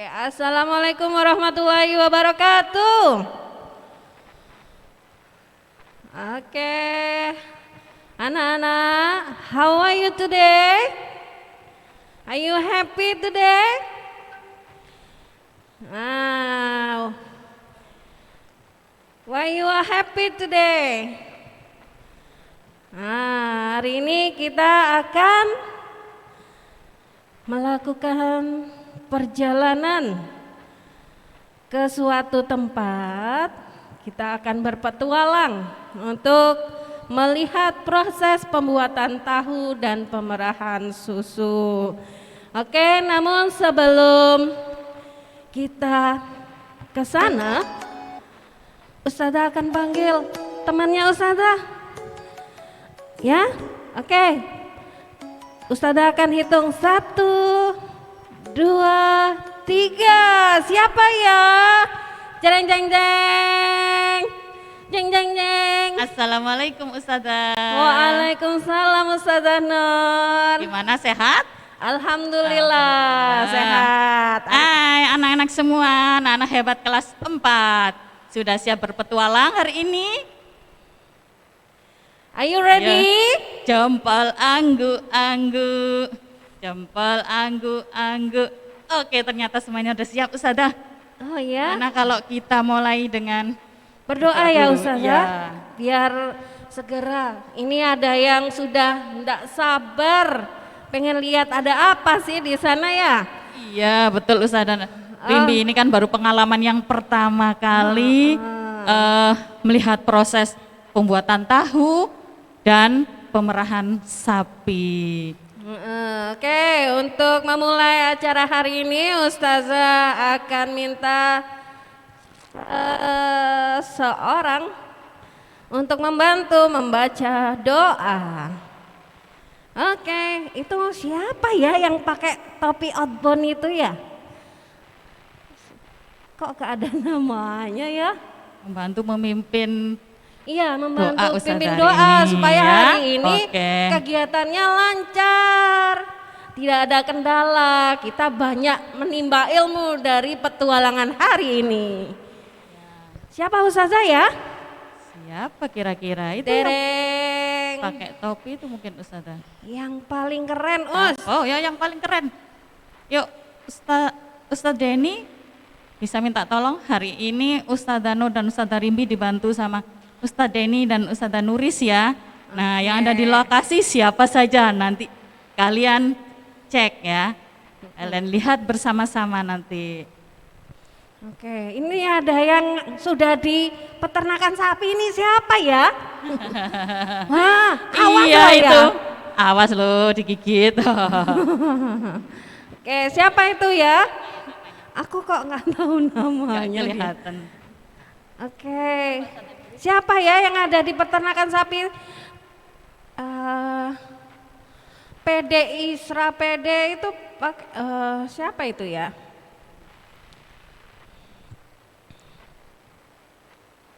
Oke, assalamualaikum warahmatullahi wabarakatuh. Oke, anak-anak, how are you today? Are you happy today? Wow. Why you are happy today? Hari ini kita akan melakukan perjalanan ke suatu tempat. Kita akan berpetualang untuk melihat proses pembuatan tahu dan pemerahan susu. Oke, namun sebelum kita ke sana, Ustazah akan panggil temannya Ustazah. Ya, oke. Ustazah akan hitung 1, 2, 3. Siapa ya? Jeng jeng jeng. Jeng jeng jeng. Assalamualaikum Ustazah. Waalaikumsalam Ustazah Nur. Gimana, sehat? Alhamdulillah sehat. Hai anak-anak semua, anak-anak hebat kelas 4. Sudah siap berpetualang hari ini? Are you ready? Jempol anggu-anggu, jempol anggu-anggu. Oke, ternyata semuanya udah siap Ustazah. Oh ya. Nah, kalau kita mulai dengan Berdoa ya dulu, Ustazah, ya. biar segera. Ini ada yang sudah tidak sabar, pengen lihat ada apa sih di sana ya? Iya, betul Ustazah. Rimbi ini kan baru pengalaman yang pertama kali melihat proses pembuatan tahu dan pemerahan sapi. Oke, untuk memulai acara hari ini Ustazah akan minta seorang untuk membantu membaca doa. Oke, itu siapa ya yang pakai topi outbound itu ya? Kok gak ada namanya ya? Membantu memimpin. Iya, membantu Ustazah pimpin hari doa ini, supaya ya. hari ini Oke. kegiatannya lancar, tidak ada kendala. Kita banyak menimba ilmu dari petualangan hari ini. Siapa Ustazah ya? Siapa kira-kira itu yang Dereng. pakai topi itu mungkin Ustazah? Yang paling keren Us. Oh ya, yang paling keren. Yuk Ustaz Denny bisa minta tolong hari ini Ustazah Nur dan Ustazah Rimbi dibantu sama Ustaz Denny dan Ustazah Nuris ya. Nah, yang ada di lokasi siapa saja nanti kalian cek ya. Kalian lihat bersama-sama nanti. Oke, ini ada yang sudah di peternakan sapi, ini siapa ya? Wah, awas Iya loh itu. ya. Awas lo digigit. Oke, siapa itu ya? Aku kok nggak tahu namanya. Nggak kelihatan. Oke, siapa ya yang ada di peternakan sapi? PD Isra PD itu siapa itu ya?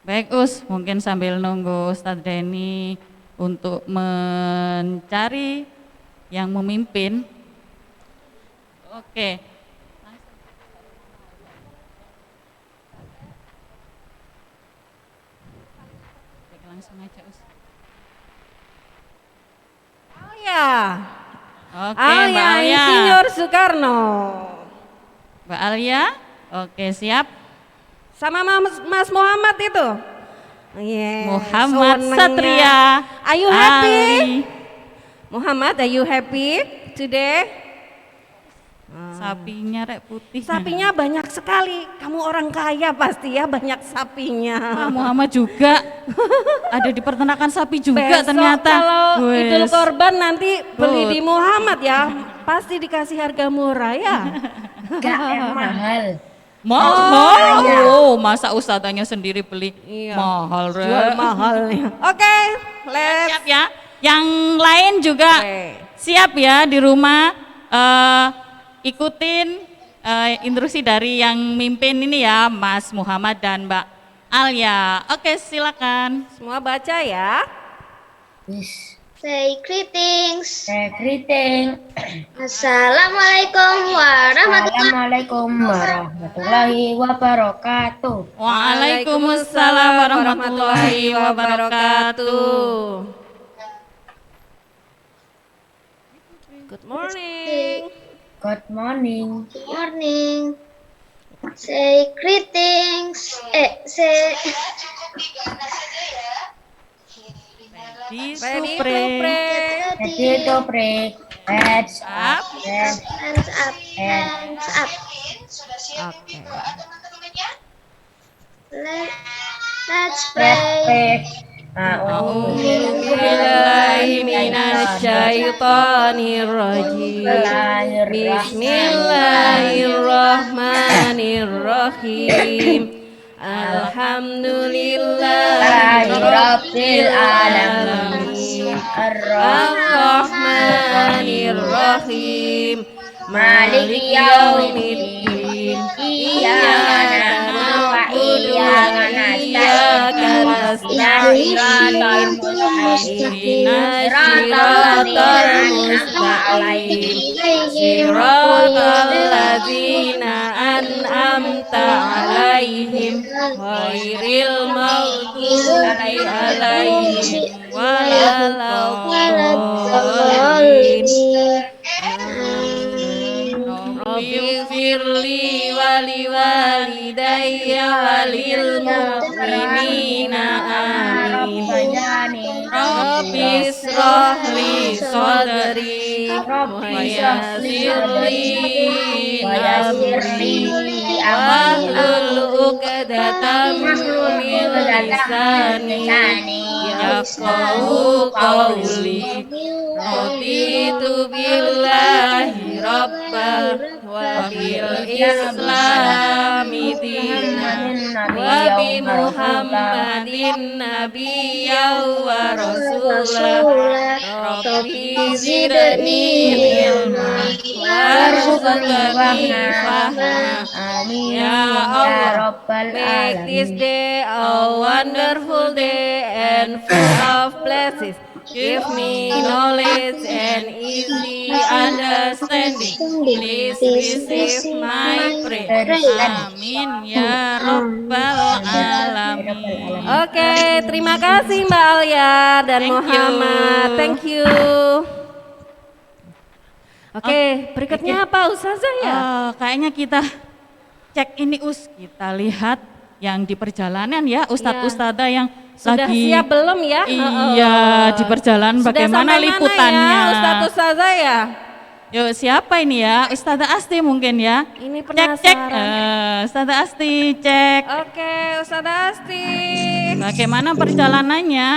Baik Us, mungkin sambil nunggu Ustadz Denny untuk mencari yang memimpin. Oke. Langsung aja Us. Alia. Oke, Alia Mbak Alia. Insinyur Soekarno. Mbak Alia, oke siap. Sama Mas Muhammad itu. Yes, Muhammad senengnya. Satria. Are you happy? Ali. Muhammad, are you happy today? Sapinya rek putih. Sapinya banyak sekali. Kamu orang kaya pasti ya, banyak sapinya. Muhammad juga ada di peternakan sapi juga Besok ternyata. kalau Idul Wes. Korban nanti beli di Muhammad ya, pasti dikasih harga murah ya. Enggak, yang mahal. Mahal. Oh, masa ustadzanya sendiri beli Iya. mahal rek. Jual mahalnya. Oke, let's. Siap ya. Yang lain juga Oke. siap ya di rumah. Ikutin instruksi dari yang mimpin ini ya, Mas Muhammad dan Mbak Alia. Oke, silakan. Semua baca ya. Wis. Say greetings. Greeting. Assalamualaikum warahmatullahi wabarakatuh. Waalaikumsalam warahmatullahi wabarakatuh. Good morning. Good morning. Good morning. Say greetings. Say Ready to Ready to pray. pray. ready to pray. Hands Up. Hands up. Hands up. Oke. Let's pray. A'udzubillahi minasyaitonirrajim. Bismillahirrahmanirrahim. Alhamdulillahi rabbil alamin. Ar-Rahmanir-Rahim. Maliki yaumiddin. Iyyaka na'budu wa iyyaka nasta'in. Ihdinas siratal mustaqim. Siratal ladzina an'amta 'alaihim ghairil maghdubi 'alaihim waladdallin. Rabbighfirli wali walidayya walil mu'minina amin. Rabbi israh li sadri wa yassir li amri wahlul 'uqdatam min lisani yafqahu qawli. Raditu billahi rabban wa bil islami dinan wa bi muhammadin nabiyyan wa rasulah. Rabbi zidni ilma warzuqni fahma. Ya Allah, make this day a wonderful day and full of blessings. Give me knowledge and easy understanding. Please receive my prayer. Amin ya Rabbal Alamin. Oke, terima kasih Mbak Alia dan Thank you. Muhammad. Thank you. Oke, berikutnya apa Ustazah ya? Kayaknya kita cek ini kita lihat yang di perjalanan ya, Ustadz-ustadzah yang Sudah lagi siap belum ya? iya di perjalanan Sudah bagaimana sampai liputannya. mana ya, Ustadz Ustazah ya? Yuk siapa ini ya? Ustadzah Asti mungkin ya. Ini Cek. penasaran. Ustadzah Asti cek. Oke, Ustazah Asti. Bagaimana perjalanannya?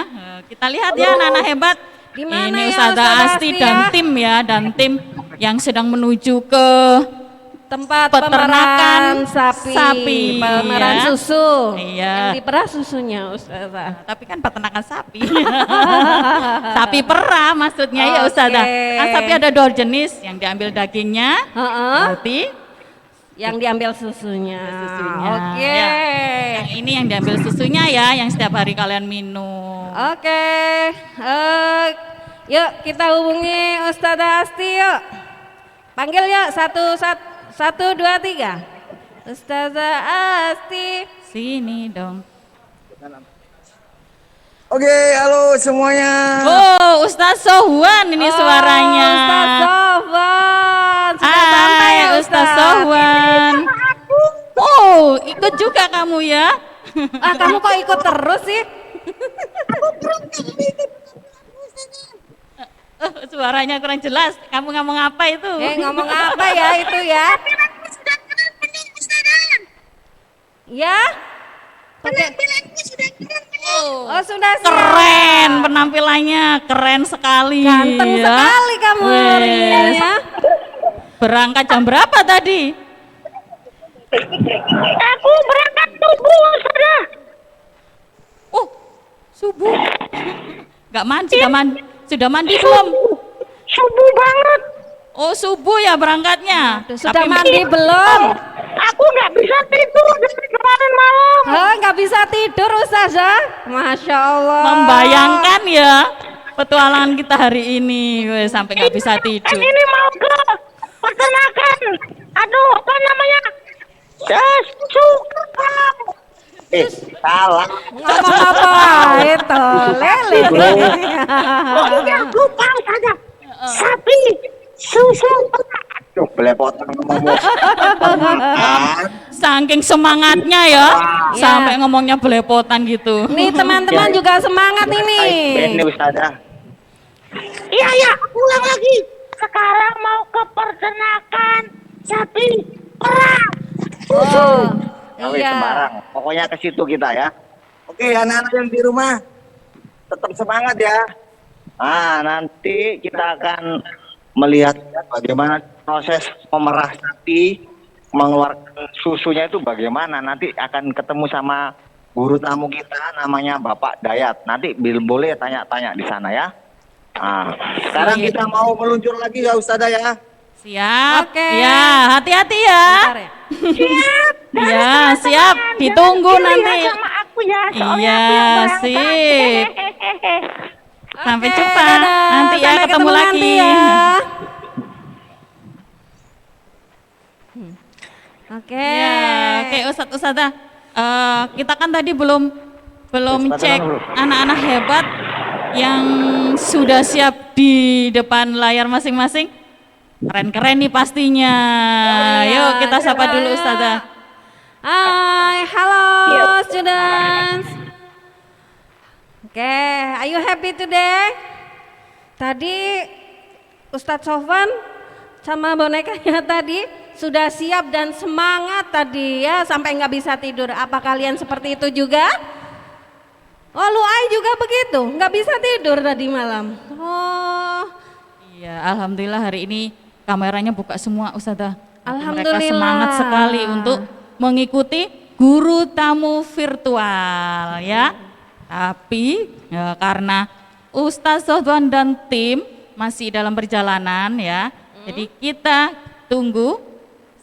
Kita lihat ya anak-anak hebat. Di mana Ini ya, Ustadzah Ustazah Asti Asti dan ya? tim ya, dan tim yang sedang menuju ke Tempat peternakan pemerahan sapi, sapi, pemerahan ya. susu. Iya. Yang diperah susunya, Ustazah. Tapi kan peternakan sapi. Sapi perah maksudnya ya Ustazah. Oke. Kan sapi ada 2 jenis, yang diambil dagingnya, Heeh. berarti Yang diambil susunya. susunya. Oke. Ya. Yang ini yang diambil susunya ya, yang setiap hari kalian minum. Oke. Yuk kita hubungi Ustazah Asti yuk. Panggil yuk 1 2 3. Ustazah Asti. Sini dong. Oke, halo semuanya. Oh, Ustaz Sohwan ini suaranya. Ustaz Sofwan. Sudah sampai ya Ustaz Sohwan. Oh, ikut juga kamu ya? Kamu kok ikut terus sih? Suaranya kurang jelas. Kamu ngomong apa itu? Ngomong apa ya itu ya? Ya? Penampilannya sudah keren. Oh sudah siap. Keren penampilannya, keren sekali. Ganteng ya. sekali kamu hari ini Wes. ya. Berangkat jam berapa tadi? Aku berangkat subuh, sudah. Oh, subuh. Gak mandi, sudah mandi belum? Subuh banget. Oh, subuh ya berangkatnya. Sudah Tapi mandi belum? Aku nggak bisa tidur dari kemarin malam. Nggak bisa tidur Ustazah? Masya Allah. membayangkan ya. petualangan kita hari ini. Weh, sampai nggak bisa tidur. Ini mau ke peternakan. Aduh, apa namanya? Susu kerbau. Salah. Ngomong apa itu? Lele. Oh iya, lupa saja. Sapi susu kerbau. Tuh, belepotan ngomong. Saking semangatnya ya, sampai ngomongnya belepotan gitu. Nih teman-teman juga semangat ini. Ini Ustazah. Iya, iya, ulang lagi. Sekarang mau ke peternakan sapi perah. Oh, Kawin iya. sembarang. Pokoknya ke situ kita ya. Oke, anak-anak yang di rumah tetap semangat ya. Ah, nanti kita akan melihat bagaimana proses memerah sapi, mengeluarkan susunya itu bagaimana. Nanti akan ketemu sama guru tamu kita namanya Bapak Dayat. Nanti boleh tanya-tanya di sana ya. Nah, sekarang kita mau meluncur lagi ya Ustazah ya. Siap. Oke. Ya, hati-hati ya. Bentar ya. Siap. Iya, siap. Ditunggu nanti. Sama aku ya. soalnya Iya, aku yang berangkat. sip. Sampai Oke, jumpa. dadah. Nanti ya Sampai ketemu lagi. nanti ya. Oke. Ya, oke Ustadzah. Kita kan tadi belum cek anak-anak hebat yang sudah siap di depan layar masing-masing. Keren-keren nih pastinya. Iya, Yuk kita sapa coba dulu ya. Ustadzah. Hai, halo students. Oke, are you happy today? Tadi Ustadz Sofwan sama bonekanya tadi sudah siap dan semangat tadi ya sampai nggak bisa tidur. Apa kalian seperti itu juga? Oh, Luai juga begitu, nggak bisa tidur tadi malam. Oh, Iya, alhamdulillah hari ini kameranya buka semua Ustadzah. Mereka Alhamdulillah. semangat sekali untuk mengikuti guru tamu virtual ya. Tapi ya, karena Ustadz Sofwan dan tim masih dalam perjalanan ya. Jadi kita tunggu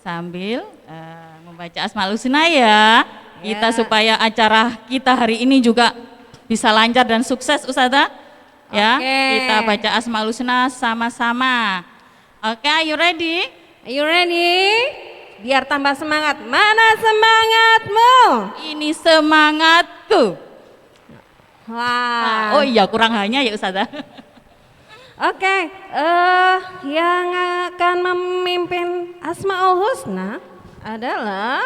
sambil membaca Asmaul Husna ya. Kita supaya acara kita hari ini juga bisa lancar dan sukses Ustadzah. Ya, Oke. kita baca Asmaul Husna sama-sama. Oke, are you ready? are you ready? Biar tambah semangat. Mana semangatmu? Ini semangatku. Wah. Oh iya, kurang hanya ya Ustazah. Oke, yang akan memimpin Asmaul Husna adalah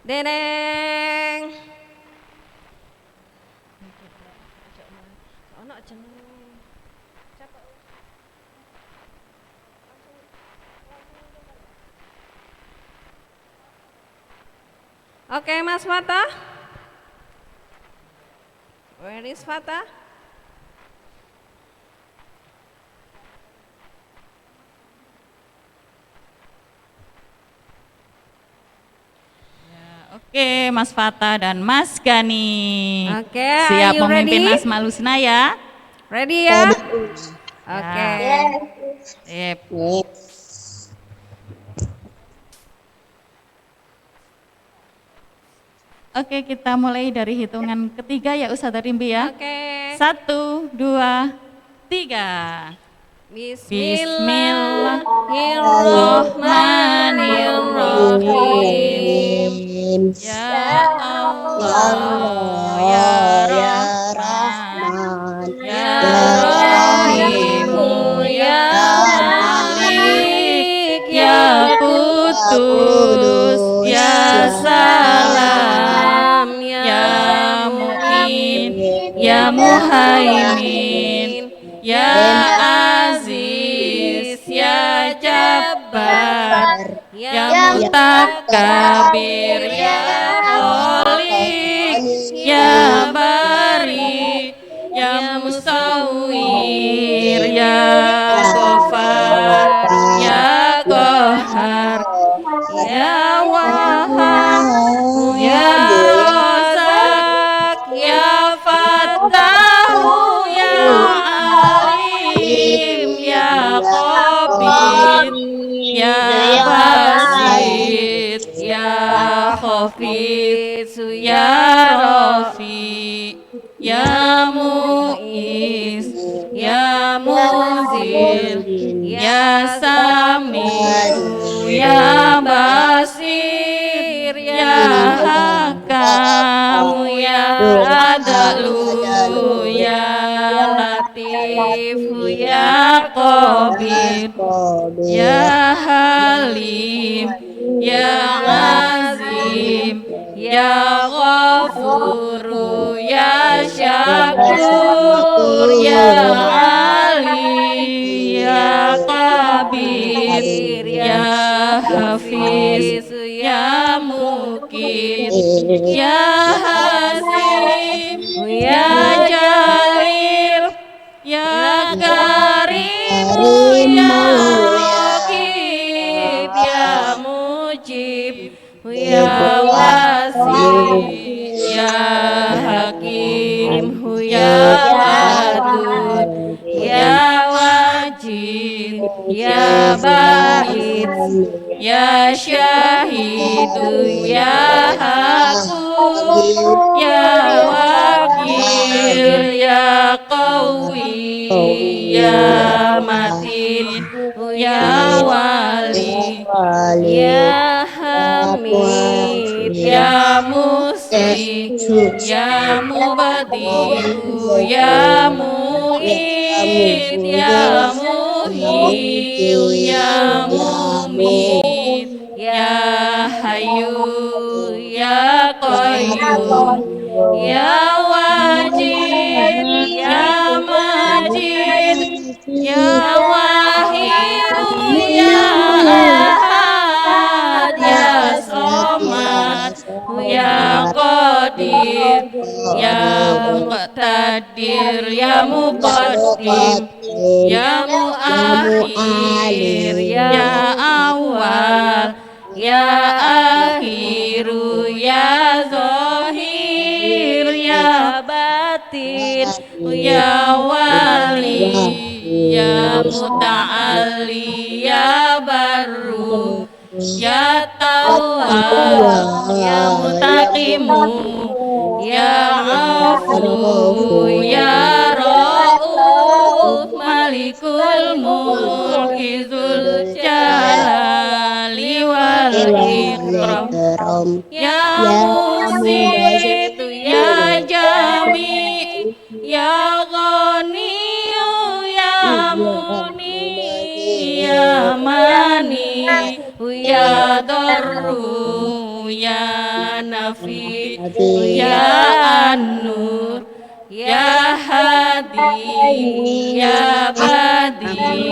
Dedeng. Oke, Mas Fatah. Where is Fatah? Oke, Mas Fata dan Mas Gani. Oke, Siap are you memimpin ready? Asmaul Husna ya. Ready ya? Oke. Sip. Oke, kita mulai dari hitungan ketiga ya Ustazah Rimbi ya. Oke. 1, 2, 3. Bismillahirrahmanirrahim. Ya Allah, ya Rahman, ya Rahimu, ya Malik, ya Kudus, ya Salam, ya Mu'in, ya Muhaimin, ya Aziz, ya Jabbar, ya Mutakabir, ya Holik, ya Bari, ya Musawwir, ya Ghafar, ya Qahar, ya Wahhab, ya Razak, ya Fattahu, ya Alim, ya Qabid, ya Basit, ya Khafid, ya Rafi, ya Mu'in, Basir, Ya Sami'u, Ya Basir, Ya Hakam, Ya Adlu, Ya Latif, Ya Khabir, Ya Halim, Ya Azim, Ya Ghafuru, Ya Syakur, Ya Ali, Ya Kabir, Ya Hafiz, Ya Mukit, Ya Hasim, Ya Jalil, Ya Karim, Ya Raqib, Ya Mujib, Ya Wasi, Ya Hakim, Ya Wadud, Ya Wajid, Ya Bahid, Ya Syahidu, Ya Haku, Ya Wakil, Ya Qawi, Ya Matin, Ya Wali, Ya Hamid, Ya Musi, Ya Mubadi'u, Ya Mu'id, Ya Muhyiu, Ya Mumit, Ya Hayyu, Ya Qayyum, Ya Wajid, Ya Majid, Ya Wahidu, Ya Ahad, Ya Somad, Ya Qadir, Ya Muqtadir, Ya Muqaddim, Ya Muakhir, Ya Awal, Ya Akhiru, Ya Zahir, Ya Batin, Ya Wali, Ya Muta'ali, Ya Barru, Ya Tawwab, Ya Mutaqimu, Ya Afu, Ya Ra'uf, Malikul Mulki Dzul Jalali wal Ikram, Ya Musid, Ya Jami, Ya Ghani, Ya Muni, Ya Mani, Ya Darru, Ya Nafi, Ya An-Nur, Ya Hadi, Ya Badi,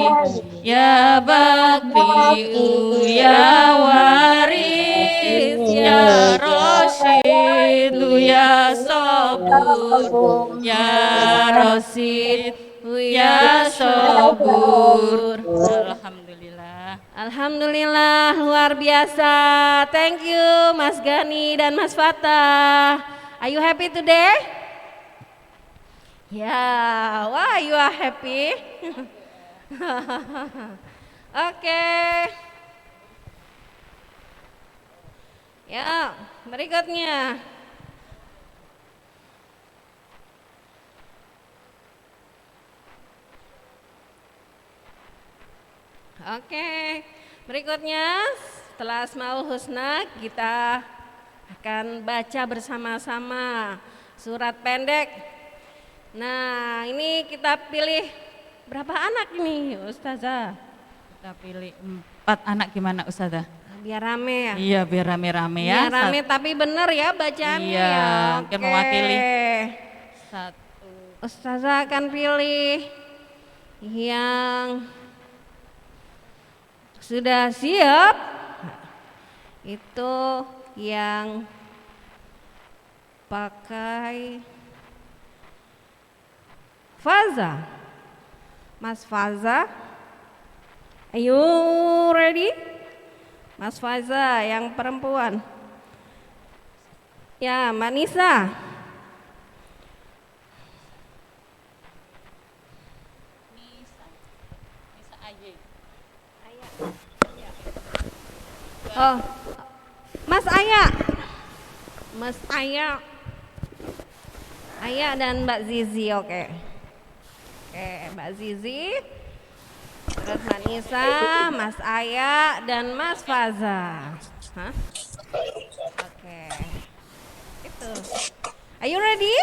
Ya Baqi'u, Ya Waris, Ya Rasyid, Ya Sabur, Ya Rasid, Ya Sabur. Alhamdulillah. Alhamdulillah, luar biasa. Thank you Mas Gani dan Mas Fatah. Are you happy today? Ya, wah you are happy. Oke. Ya, berikutnya. Oke, berikutnya setelah Asmaul Husna kita akan baca bersama-sama surat pendek. Nah, ini kita pilih berapa anak ini, Ustazah? Kita pilih 4 anak gimana Ustazah? Biar rame ya. Iya, biar rame-rame ya. Biar rame tapi bener ya bacaannya Iya, ya. mungkin mewakili. 1. Ustazah akan pilih yang sudah siap. Itu yang pakai Faza. Mas Faza, are you ready? Mas Faza yang perempuan. Ya, Mbak Nisa. Oh, Mas Aya. Mas Aya. Aya dan Mbak Zizi, oke. Oke, Mbak Zizi. Terus Mbak Nisa, Mas Aya, dan Mas Faza. Hah? Oke. Itu. Are you ready?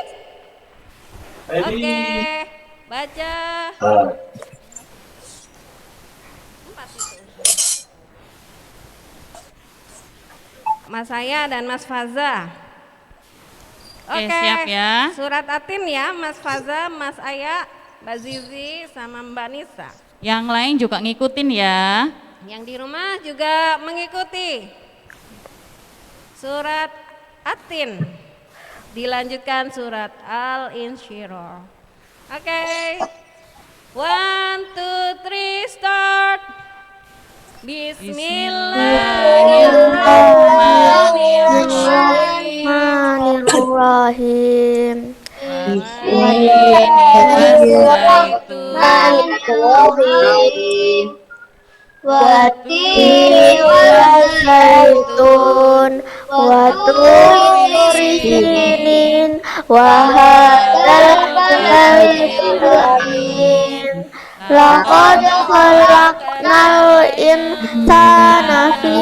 Oke. Baca. Empat itu. Mas Aya dan Mas Faza. Oke, siap ya. Surat Atin ya, Mas Faza, Mas Aya, Mbak Zizi, sama Mbak Nisa. Yang lain juga ngikutin ya. Yang di rumah juga mengikuti. Surat Atin. Dilanjutkan surat Al-Insyirah. Oke. 1, 2, 3, start. Bismillahirrahmanirrahim. Bismillahirrahmanirrahim. Watini wazaitun wa turi sinin wa hadzal baladil amin. Laqad khalaqnal insana fi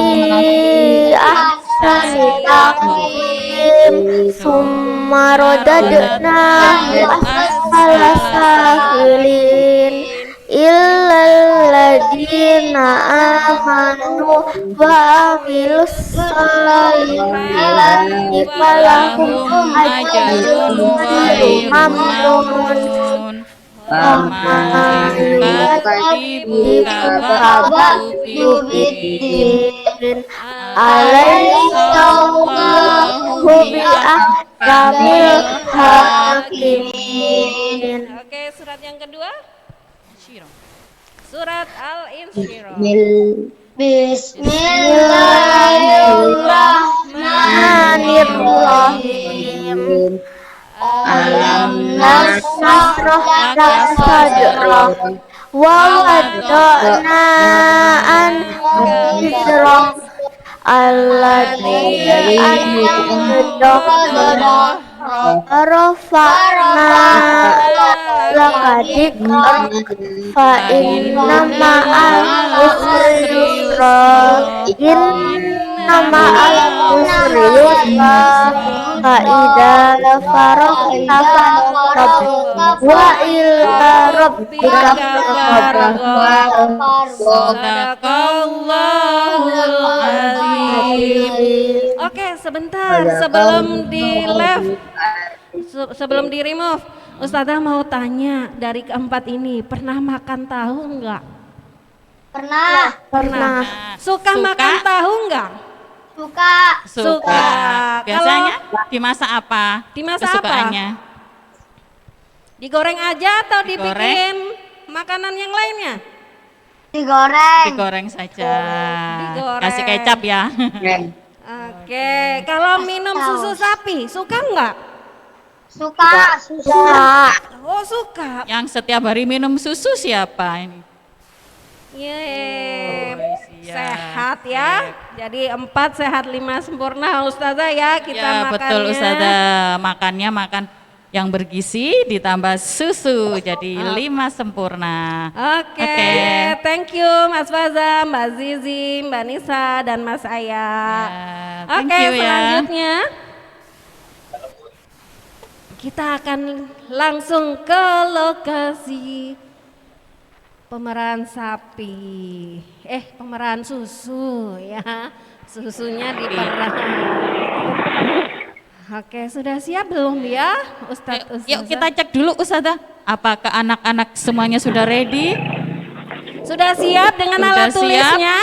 ahsani taqwim summa radadnahu asfala safilin illal ladina amanu wa amilus solihati falahum ajrun ghairu mamnun. Oke, surat yang kedua. Surat Al-Insyirah. Bismillahirrahmanirrahim. Alam nasrah laka sadrak wa wada'na anka wizrak alladzi anqadha rafa'na laka dzikrak fa inna ma'al usri yusra inna ma'al usri yusra fa idza faragta fansab wa ila rabbika farghab. Sadaqallahul azim. Oke, sebentar sebelum di live, sebelum di remove, Ustazah mau tanya, dari keempat ini pernah makan tahu enggak? Pernah. Suka makan tahu enggak? Suka. Biasanya dimasak apa? Dimasak kesukaannya? Digoreng aja atau dibikin Digoreng. makanan yang lainnya? Digoreng saja. Digoreng. Kasih kecap ya. Oke, kalau minum susu sapi, suka enggak? Suka. Oh, suka. Yang setiap hari minum susu siapa ini? Yeay, Oh, siap. sehat ya. Jadi 4 sehat 5 sempurna Ustazah ya kita Ya makannya. betul Ustazah, makannya makan yang bergizi ditambah susu jadi 5 sempurna. Oke, thank you Mas Faza, Mbak Zizi, Mbak Nisa, dan Mas Aya. Ya, thank Oke, you ya. selanjutnya kita akan langsung ke lokasi pemeran sapi. Pemeran susu ya. Susunya diperah. Oke, sudah siap belum ya Ustadz? Yuk kita cek dulu Ustazah, apakah anak-anak semuanya sudah ready? Sudah siap dengan Sudah alat siap? tulisnya?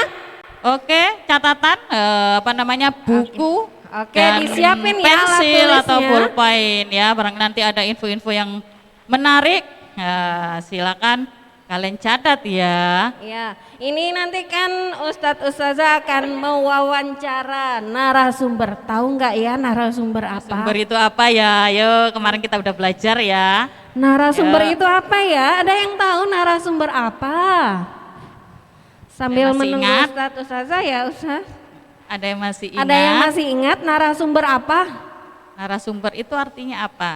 Oke, catatan buku Oke, dan disiapin ya alat pensil atau tulisnya. pulpen ya, barang nanti ada info-info yang menarik. Silakan kalian catat ya. Ya, ini nanti kan Ustadz Ustazah akan mewawancara narasumber. Tahu nggak ya narasumber apa? Sumber itu apa ya? Ayo, kemarin kita udah belajar ya. Narasumber Ya. itu apa ya? Ada yang tahu narasumber apa? Sambil Masih menunggu ingat? Ustadz Ustazah ya Ustaz. Ada yang masih ingat? Ada yang masih ingat narasumber apa? Narasumber itu artinya apa?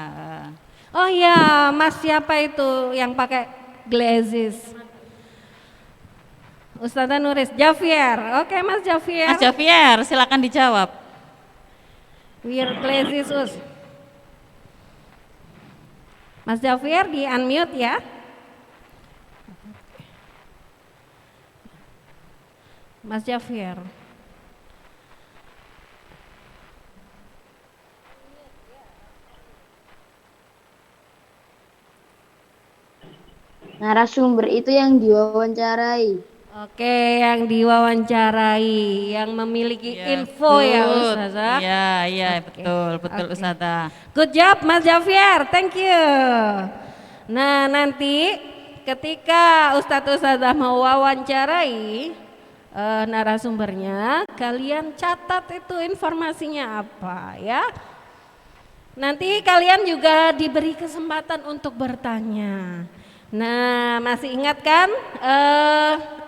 Oh ya, Mas siapa itu yang pakai glasses? Ustazah Nuris, Javier. Oke, Mas Javier. Mas Javier, silakan dijawab. Wir Klesisus. Mas Javier di unmute ya. Mas Javier. Narasumber itu yang diwawancarai. Oke, yang diwawancarai, yang memiliki info ya good. Ustazah. Iya, betul Oke. Ustazah. Good job Mas Javier, thank you. Nah nanti ketika Ustazah mau wawancarai narasumbernya, kalian catat itu informasinya apa ya. Nanti kalian juga diberi kesempatan untuk bertanya. Nah masih ingat kan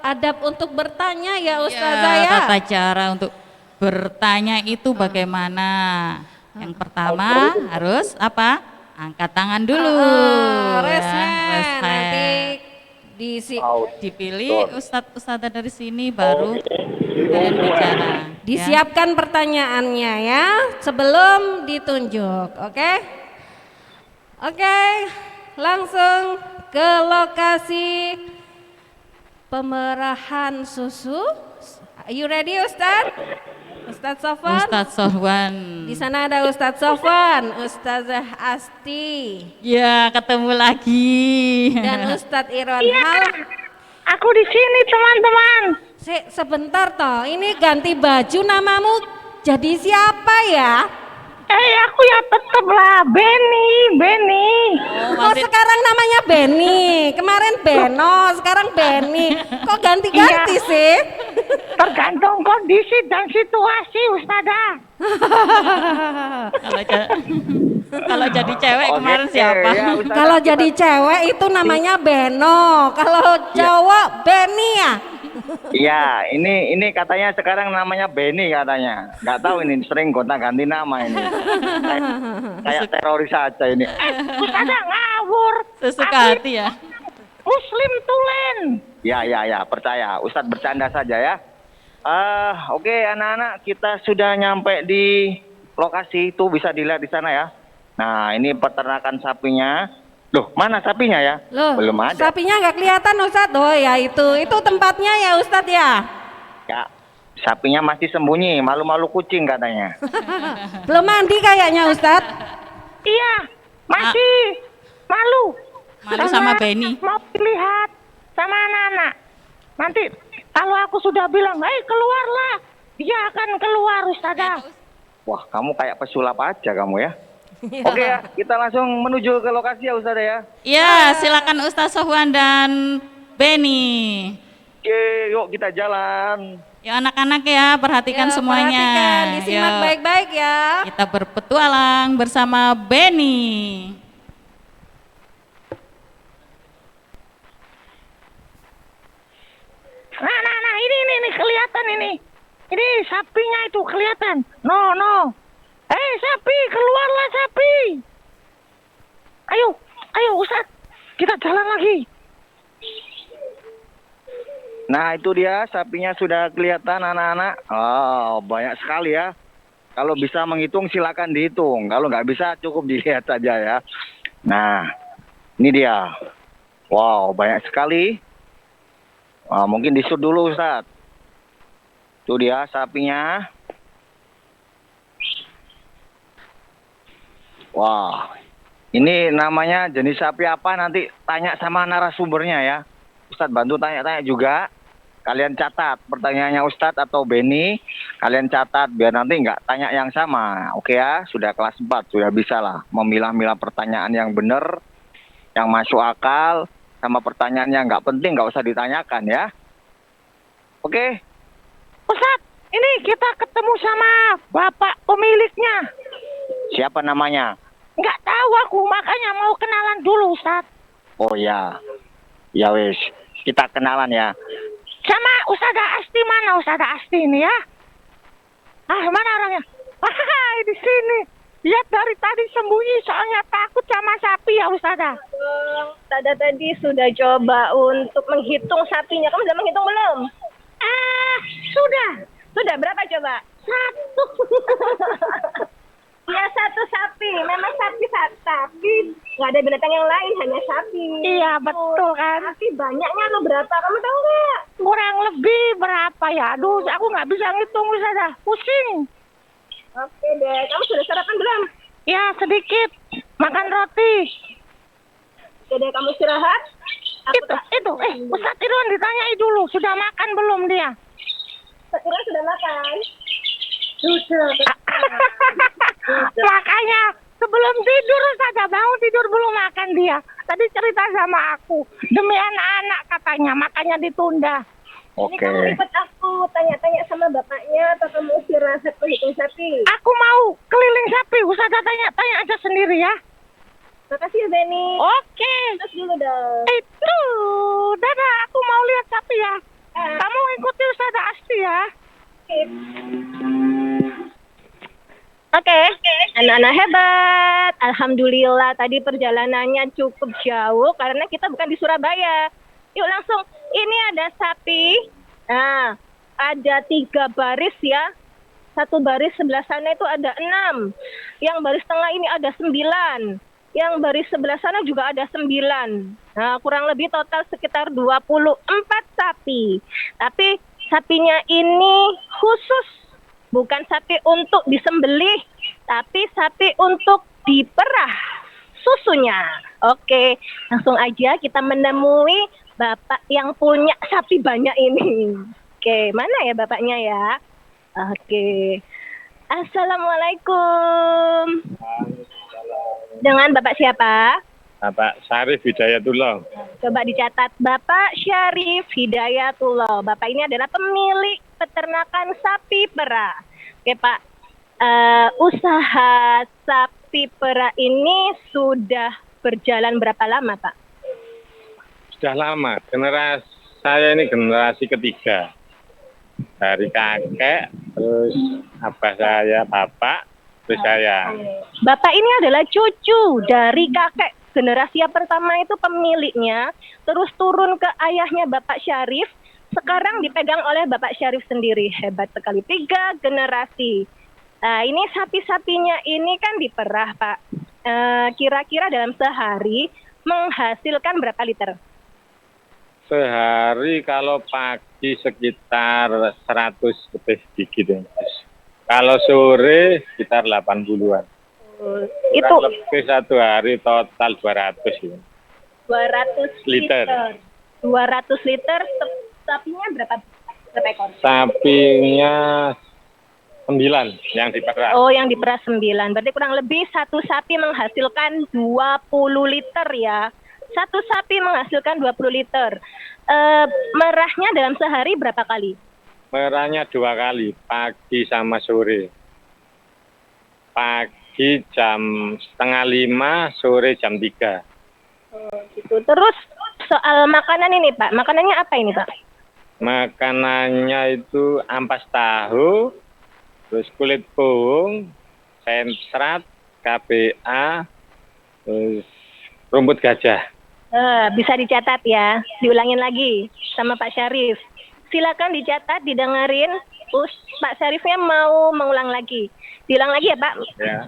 adab untuk bertanya ya Ustazah ya? Tata cara untuk bertanya itu bagaimana? Yang pertama harus apa? Angkat tangan dulu. Raise ya, hand. raise hand. Nanti Dipilih ustadz dari sini baru kalian bicara. disiapkan pertanyaannya ya sebelum ditunjuk, oke? Oke, langsung ke lokasi pemerahan susu. Are you ready Ustadz? Ustadz Sofwan? Ustadz Sofwan. Di sana ada Ustadz Sofwan, Ustazah Asti, Ya, ketemu lagi. dan Ustadz Iron. Iya, Halo. aku di sini teman-teman. Sebentar toh, ini ganti baju namamu jadi siapa ya? Aku ya tetep lah, Benny. Kok sekarang namanya Benny? Kemarin Beno, sekarang Benny. Kok ganti-ganti sih? Tergantung kondisi dan situasi, Ustazah. Kalau jadi cewek kemarin Oke, siapa? ya, Ustazah, Kalau jadi cewek itu namanya Beno, kalau cowok Benny ya? Iya, ini katanya sekarang namanya Benny katanya. Nggak tahu ini sering gonta-ganti nama ini. Kayak teroris saja ini. Ustazah ngawur. Sesuka hati ya. Muslim tulen. Ya, percaya. Ustadz bercanda saja ya. Oke, anak-anak, kita sudah nyampe di lokasi itu, bisa dilihat di sana ya. Nah, ini peternakan sapinya. Loh, mana sapinya ya? Loh, Belum ada. sapinya nggak kelihatan Ustadz. Oh ya itu tempatnya ya Ustadz ya. Ya, sapinya masih sembunyi, malu-malu kucing katanya. Belum mandi kayaknya Ustadz. Iya, masih malu. Malu sama Benny. Mau dilihat sama anak-anak. Nanti kalau aku sudah bilang, keluarlah, dia akan keluar Ustazah. Wah, kamu kayak pesulap aja kamu ya. Oke ya, kita langsung menuju ke lokasi ya Ustazah ya. Ya, silakan Ustadz Sofwan dan Benny. Oke, yuk kita jalan. Ya anak-anak ya, perhatikan Ya, semuanya. perhatikan, disimak Yuk, baik-baik ya. kita berpetualang bersama Benny. Nah, ini kelihatan ini. Ini sapinya itu kelihatan. No. Sapi, keluarlah sapi. Ayo Ustaz, kita jalan lagi. Nah, itu dia sapinya sudah kelihatan anak-anak. Oh, banyak sekali ya. Kalau bisa menghitung silakan dihitung. Kalau nggak bisa cukup dilihat saja ya. Nah, ini dia. Wow, banyak sekali. Mungkin disut dulu Ustaz. Itu dia sapinya. Wah, ini namanya jenis sapi apa nanti tanya sama narasumbernya ya. Ustadz bantu tanya-tanya juga. Kalian catat pertanyaannya Ustadz atau Benny. Kalian catat biar nanti nggak tanya yang sama. Oke ya, sudah kelas 4, sudah bisa lah memilah-milah pertanyaan yang benar, yang masuk akal, sama pertanyaan yang nggak penting nggak usah ditanyakan ya. Oke. Ustaz, ini kita ketemu sama bapak pemiliknya. Siapa namanya? Nggak tahu aku, makanya mau kenalan dulu Ustaz. Oh ya. Ya wis, kita kenalan ya. Sama Ustazah Asti, mana Ustazah Asti ini ya? Mana orangnya? Di sini. Dia dari tadi sembunyi soalnya takut sama sapi ya Ustazah. Tada tadi sudah coba untuk menghitung sapinya. Kamu sudah menghitung belum? Sudah. Sudah berapa coba? Satu. Ya satu sapi. Memang sapi nggak ada binatang yang lain, hanya sapi. Iya betul kan. Sapi banyaknya lo berapa? Kamu tahu nggak? Kurang lebih berapa ya? Aduh, aku nggak bisa ngitung Ustazah. Pusing. Oke deh. Kamu sudah sarapan belum? Ya sedikit. Makan roti. Oke deh, kamu istirahat. Ustadz Irwan ditanyai dulu. Sudah makan belum dia? Sekarang sudah makan. Makanya sebelum tidur Ustazah, bangun tidur belum makan dia. Tadi cerita sama aku. Demi anak-anak katanya, makanya ditunda. Ini kamu ikut aku tanya-tanya sama bapaknya atau kamu istirahat hitung sapi? Aku mau keliling sapi. Ustazah tanya-tanya aja sendiri ya. Makasih ya Benny. Oke. Terus dulu dong. Itu. Dadah, aku mau lihat sapi ya. Kamu ikuti Ustazah Asti ya. Oke, anak-anak hebat. Alhamdulillah tadi perjalanannya cukup jauh karena kita bukan di Surabaya. Yuk langsung, ini ada sapi. Nah, ada 3 baris ya. Satu baris sebelah sana itu ada 6. Yang baris tengah ini ada 9. Yang baris sebelah sana juga ada 9. Nah, kurang lebih total sekitar 24 sapi. Tapi sapinya ini khusus, bukan sapi untuk disembelih, tapi sapi untuk diperah susunya. Oke, langsung aja kita menemui bapak yang punya sapi banyak ini. Oke, mana ya bapaknya ya? Oke. Assalamualaikum. Dengan Bapak siapa? Bapak Syarif Hidayatullah. Coba dicatat, Bapak Syarif Hidayatullah. Bapak ini adalah pemilik peternakan sapi perah. Oke Pak, usaha sapi perah ini sudah berjalan berapa lama Pak? Sudah lama, saya ini generasi ketiga. Dari kakek, terus abah saya, bapak, terus saya. Bapak ini adalah cucu dari kakek. Generasi yang pertama itu pemiliknya, terus turun ke ayahnya Bapak Syarif, sekarang dipegang oleh Bapak Syarif sendiri. Hebat sekali, 3 generasi. Nah, ini sapi-sapinya ini kan diperah Pak. Kira-kira dalam sehari menghasilkan berapa liter? Sehari kalau pagi sekitar 100 lebih dikit ya. Kalau sore sekitar 80-an. Itu lebih satu hari total 200 ya. 200 Liter. 200 liter, sapinya berapa ekor? Sapinya 9 yang diperah. Oh, yang diperah 9. Berarti kurang lebih satu sapi menghasilkan 20 liter ya. Satu sapi menghasilkan 20 liter. Merahnya dalam sehari berapa kali? Merahnya 2 kali, pagi sama sore. Pagi jam 4:30, sore jam 3. Oh, gitu. Terus soal makanan ini Pak, makanannya apa ini Pak? Makanannya itu ampas tahu, terus kulit pohon, sentrat, KBA, terus rumput gajah. Bisa dicatat ya, diulangin lagi sama Pak Syarif. Silakan dicatat, didengerin. Pak Syarifnya mau mengulang lagi. Diulang lagi ya Pak? Ya.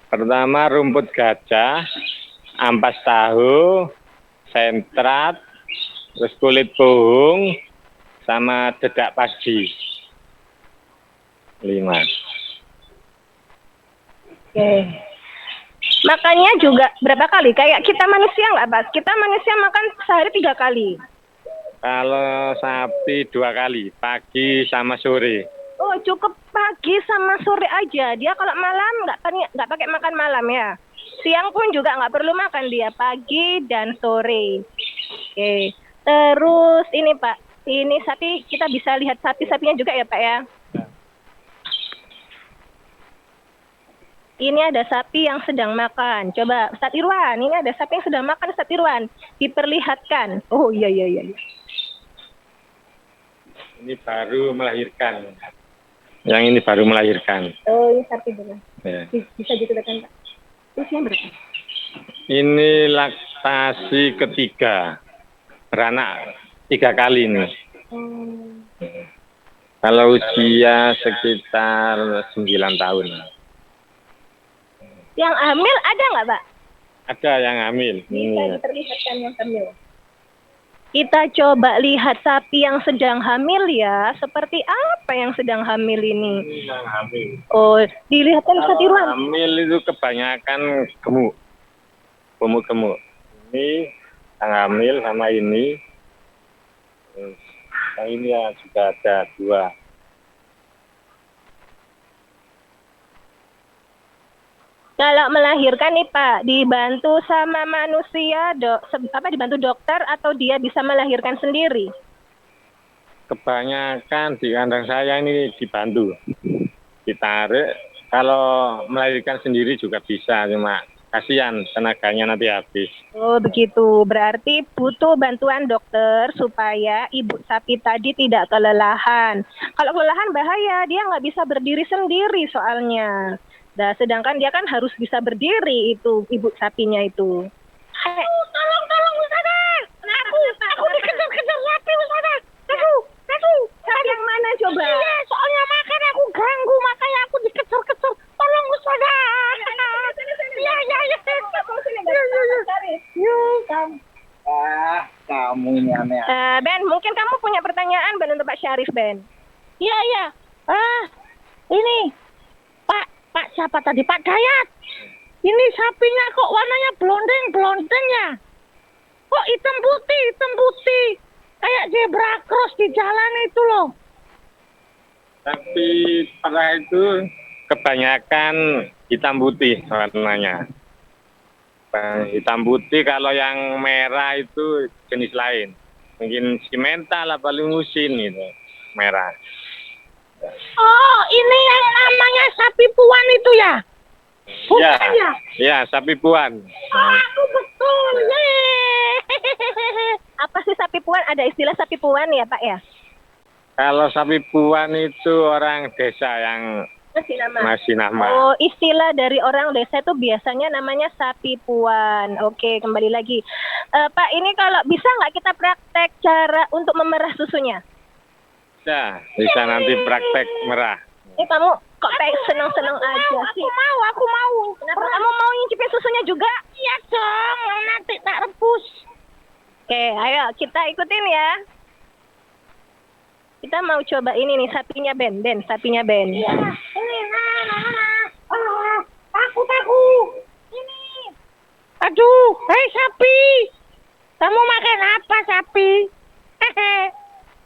Pertama rumput gajah, ampas tahu, sentrat, terus kulit pohon, sama dedak padi. 5. Oke. Makannya juga berapa kali? Kayak kita manusia nggak Pak? Kita manusia makan sehari 3 kali. Kalau sapi 2 kali, pagi sama sore. Oh, cukup pagi sama sore aja. Dia kalau malam nggak pakai makan malam ya. Siang pun juga nggak perlu makan dia, pagi dan sore. Oke. Terus ini Pak, ini sapi kita bisa lihat sapi-sapinya juga ya Pak ya. Ini ada sapi yang sedang makan. Coba Ustadz Irwan, ini ada sapi yang sedang makan Ustadz Irwan. Diperlihatkan. Oh iya. Ini baru melahirkan. Yang ini baru melahirkan. Oh, ini sapi benar. Ya. Bisa diceritakan Pak? Usianya berapa? Ini laktasi ketiga, beranak 3 kali ini. Kalau usia sekitar 9 tahun. Yang hamil ada nggak Pak? Ada yang hamil. Bisa Ini. diperlihatkan yang hamil. Kita coba lihat sapi yang sedang hamil ya. Seperti apa yang sedang hamil ini? Ini yang hamil. Oh, dilihatkan bisa Kalau tiruan. hamil itu kebanyakan gemuk. Gemuk-gemuk. Ini yang hamil sama ini. Terus, yang ini ya juga ada 2. Kalau melahirkan nih Pak, dibantu sama manusia, dibantu dokter atau dia bisa melahirkan sendiri? Kebanyakan di kandang saya ini dibantu. Ditarik. Kalau melahirkan sendiri juga bisa, cuma kasihan tenaganya nanti habis. Oh begitu, berarti butuh bantuan dokter supaya ibu sapi tadi tidak kelelahan. Kalau kelelahan bahaya, dia nggak bisa berdiri sendiri soalnya. Nah, sedangkan dia kan harus bisa berdiri itu ibu sapinya itu. Tolong Ustazah. Aku dikejar-kejar sapi Ustazah. Aduh. Sapi yang mana coba? Iya, soalnya makan aku ganggu, makanya aku dikejar-kejar. Tolong Ustazah. Iya. Kamu ini aneh. Ben, mungkin kamu punya pertanyaan Ben untuk Pak Syarif, Ben. Iya. Ini Pak siapa tadi? Pak Dayat. Ini sapinya kok warnanya blondeng ya? Kok hitam putih. Kayak zebra cross di jalan itu loh. Tapi pada itu kebanyakan hitam putih warnanya. Hitam putih, kalau yang merah itu jenis lain. Mungkin simental apa limusin gitu, merah. Oh, ini yang namanya sapi puan itu ya? Bukan ya? Ya, sapi puan. Oh, aku betul. Apa sih sapi puan? Ada istilah sapi puan ya, Pak ya? Kalau sapi puan itu orang desa yang masih nama. Oh, istilah dari orang desa itu biasanya namanya sapi puan. Oke, kembali lagi. Pak, ini kalau bisa nggak kita praktek cara untuk memerah susunya? Bisa nanti praktek merah. Kamu kok kayak seneng-seneng aja sih? Aku mau. Kenapa kamu mau nyicipin susunya juga? Iya dong, nanti tak rebus. Oke, ayo kita ikutin ya. Kita mau coba ini nih, sapinya Ben. Iya, ini, takut aku. Ini. Aduh, hei sapi. Kamu makan apa sapi?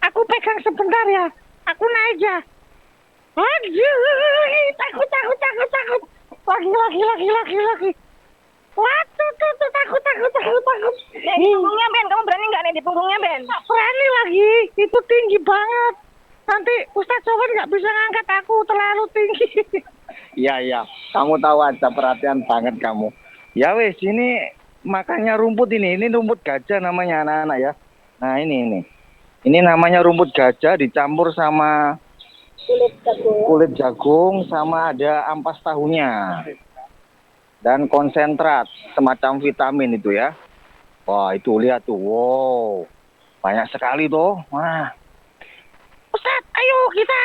Aku pegang sebentar ya. Aku naik ya. Aduh, takut. Lagi. Waduh, takut. Di punggungnya Ben, kamu berani nggak nih di punggungnya Ben? Nggak berani lagi, itu tinggi banget. Nanti Ustadz Sofwan nggak bisa ngangkat aku, terlalu tinggi. Iya. Kamu tahu aja, perhatian banget kamu. Ya wes, ini makanya rumput ini rumput gajah namanya anak-anak ya. Nah ini. Ini namanya rumput gajah dicampur sama kulit jagung sama ada ampas tahunya. Dan konsentrat semacam vitamin itu ya. Wah, itu lihat tuh. Wow. Banyak sekali tuh. Wah. Ustadz, ayo kita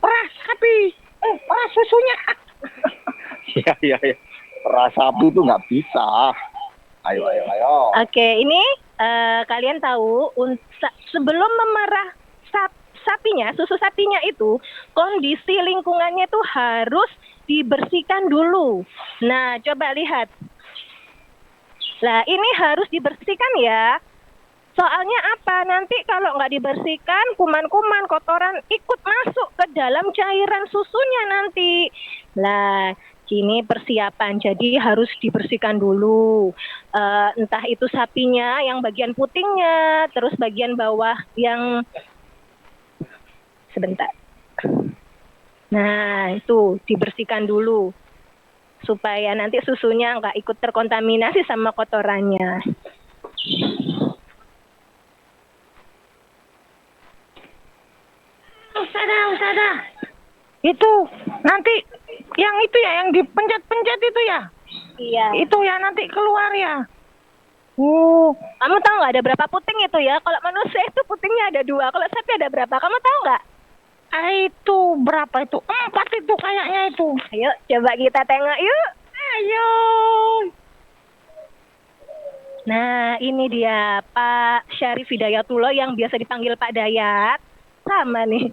peras sapi. Peras susunya. Iya. Ras sapi itu nggak bisa. Ayo. Oke, ini kalian tahu sebelum memerah sapinya, susu sapinya itu kondisi lingkungannya itu harus dibersihkan dulu. Nah, coba lihat. Nah, ini harus dibersihkan ya. Soalnya apa? Nanti kalau nggak dibersihkan, kuman-kuman, kotoran ikut masuk ke dalam cairan susunya nanti. Nah, ini persiapan, jadi harus dibersihkan dulu. Entah itu sapinya yang bagian putingnya, terus bagian bawah yang sebentar. Nah, itu dibersihkan dulu supaya nanti susunya nggak ikut terkontaminasi sama kotorannya. Ustazah. Itu nanti Yang itu ya, yang dipencet-pencet itu ya? Iya. Itu ya nanti keluar ya? Oh, Kamu tahu nggak ada berapa puting itu ya? Kalau manusia itu putingnya ada 2, kalau sapi ada berapa? Kamu tahu nggak? itu berapa itu? 4 itu kayaknya itu. Ayo coba kita tengok yuk. Ayo. Nah ini dia Pak Syarif Hidayatullah yang biasa dipanggil Pak Dayat. Sama nih.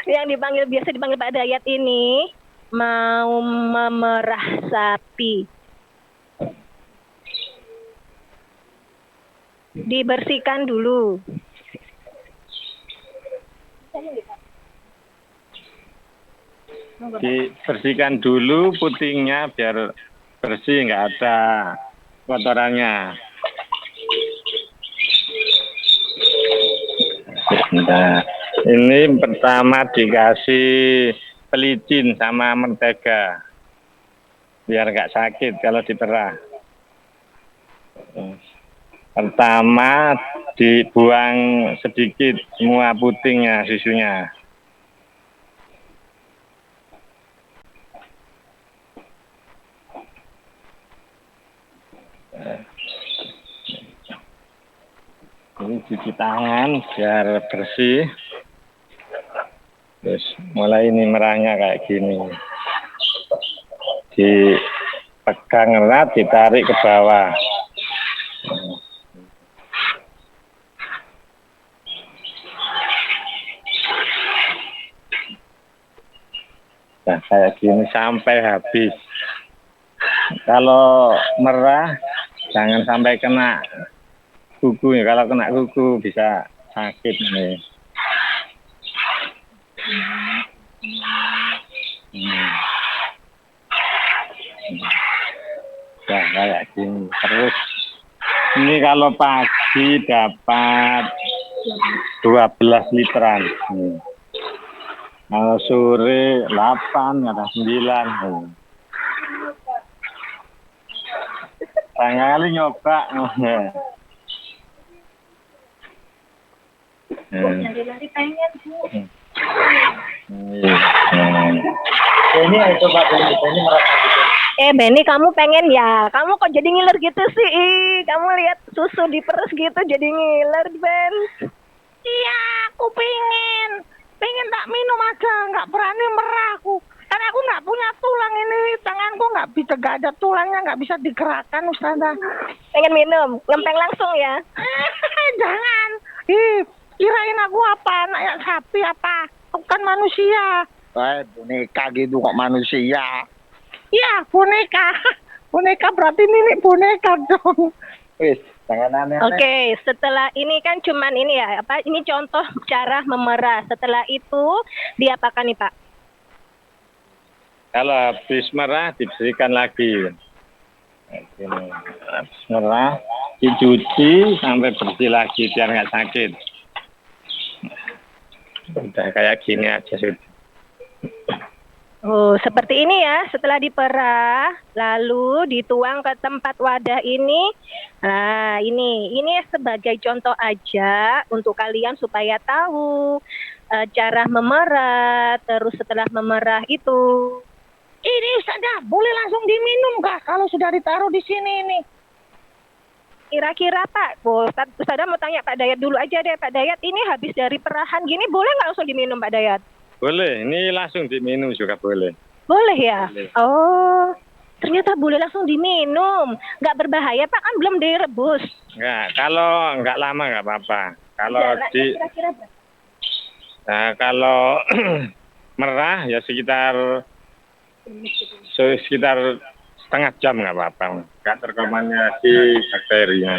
Yang biasa dipanggil Pak Dayat ini mau memerah sapi. Dibersihkan dulu. Dibersihkan dulu putingnya biar bersih, nggak ada kotorannya. Nah, ini pertama dikasih pelicin sama mentega biar nggak sakit kalau diperah. Pertama dibuang sedikit semua putingnya, susunya. Ini cuci tangan biar bersih. Terus mulai ini merahnya kayak gini. Dipegang erat, ditarik ke bawah. Nah, kayak gini sampai habis. Kalau merah, jangan sampai kena kuku. Kalau kena kuku bisa sakit nih. Nah, kayak gini. Terus ini kalau pagi dapat 12 literan. Kalau sore 8 atau 9. Kali nyoba. Nanti pengen Bu. Ini itu Pak Beni, Beni merasa gitu. Benny kamu pengen ya? Kamu kok jadi ngiler gitu sih? Kamu lihat susu diperes gitu jadi ngiler, Ben. Iya, aku pengen tak minum aja, nggak berani merah aku. Karena aku nggak punya tulang ini, tanganku nggak bisa, nggak ada tulangnya, nggak bisa digerakkan, Ustazah. Pengen minum, ngempeng langsung ya? Jangan, kirain aku apa, anak ya sapi apa? Aku kan manusia. Boneka gitu kok manusia. Iya, boneka. Boneka berarti ini boneka dong. Wis, jangan aneh-aneh. Oke, setelah ini kan cuman ini ya, ini contoh cara memerah. Setelah itu diapakan nih Pak? Kalau habis merah dibersihkan lagi. Ini. Habis merah dicuci sampai bersih lagi biar nggak sakit. Udah kayak gini aja sudah. Oh, seperti ini ya. Setelah diperah, lalu dituang ke tempat wadah ini. Nah, ini sebagai contoh aja untuk kalian supaya tahu cara memerah. Terus setelah memerah itu, Ini Ustazah, boleh langsung diminum kah kalau sudah ditaruh di sini ini? kira-kira Pak, Ustazah mau tanya Pak Dayat dulu aja deh. Pak Dayat, ini habis dari perahan gini boleh nggak langsung diminum Pak Dayat? Boleh, ini langsung diminum juga boleh. Boleh ya? Boleh. Oh, ternyata boleh langsung diminum. Nggak berbahaya Pak, kan belum direbus. Enggak, kalau enggak lama enggak apa-apa. Kalau Jaraknya kira-kira berapa? Nah, kalau merah ya sekitar setengah jam nggak apa-apa. Nggak terkomannya si bakterinya.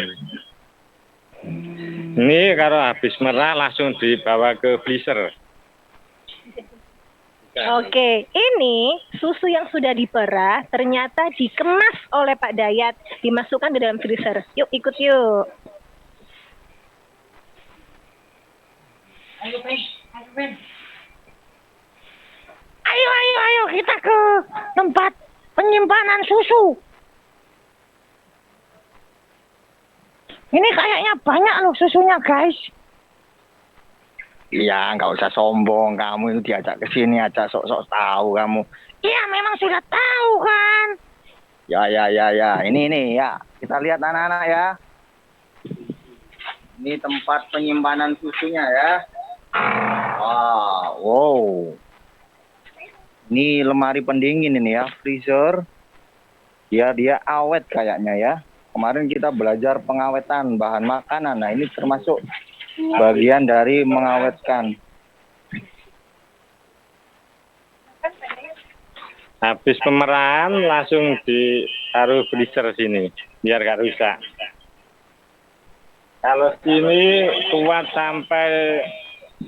Ini kalau habis merah langsung dibawa ke freezer. Oke, ini susu yang sudah diperah ternyata dikemas oleh Pak Dayat, dimasukkan ke dalam freezer. Yuk ikut yuk. Ayo kita ke tempat penyimpanan susu. Ini kayaknya banyak loh susunya guys. Iya, nggak usah sombong. Kamu itu diajak ke sini aja sok-sok tahu kamu. Iya, memang sudah tahu kan. Ya. Ini ya. Kita lihat anak-anak ya. Ini tempat penyimpanan susunya ya. Wow. Ini lemari pendingin ini ya, freezer. Dia awet kayaknya ya. Kemarin kita belajar pengawetan bahan makanan. Nah, ini termasuk bagian dari mengawetkan. Habis pemerahan langsung ditaruh freezer sini biar gak rusak. Kalau sini kuat sampai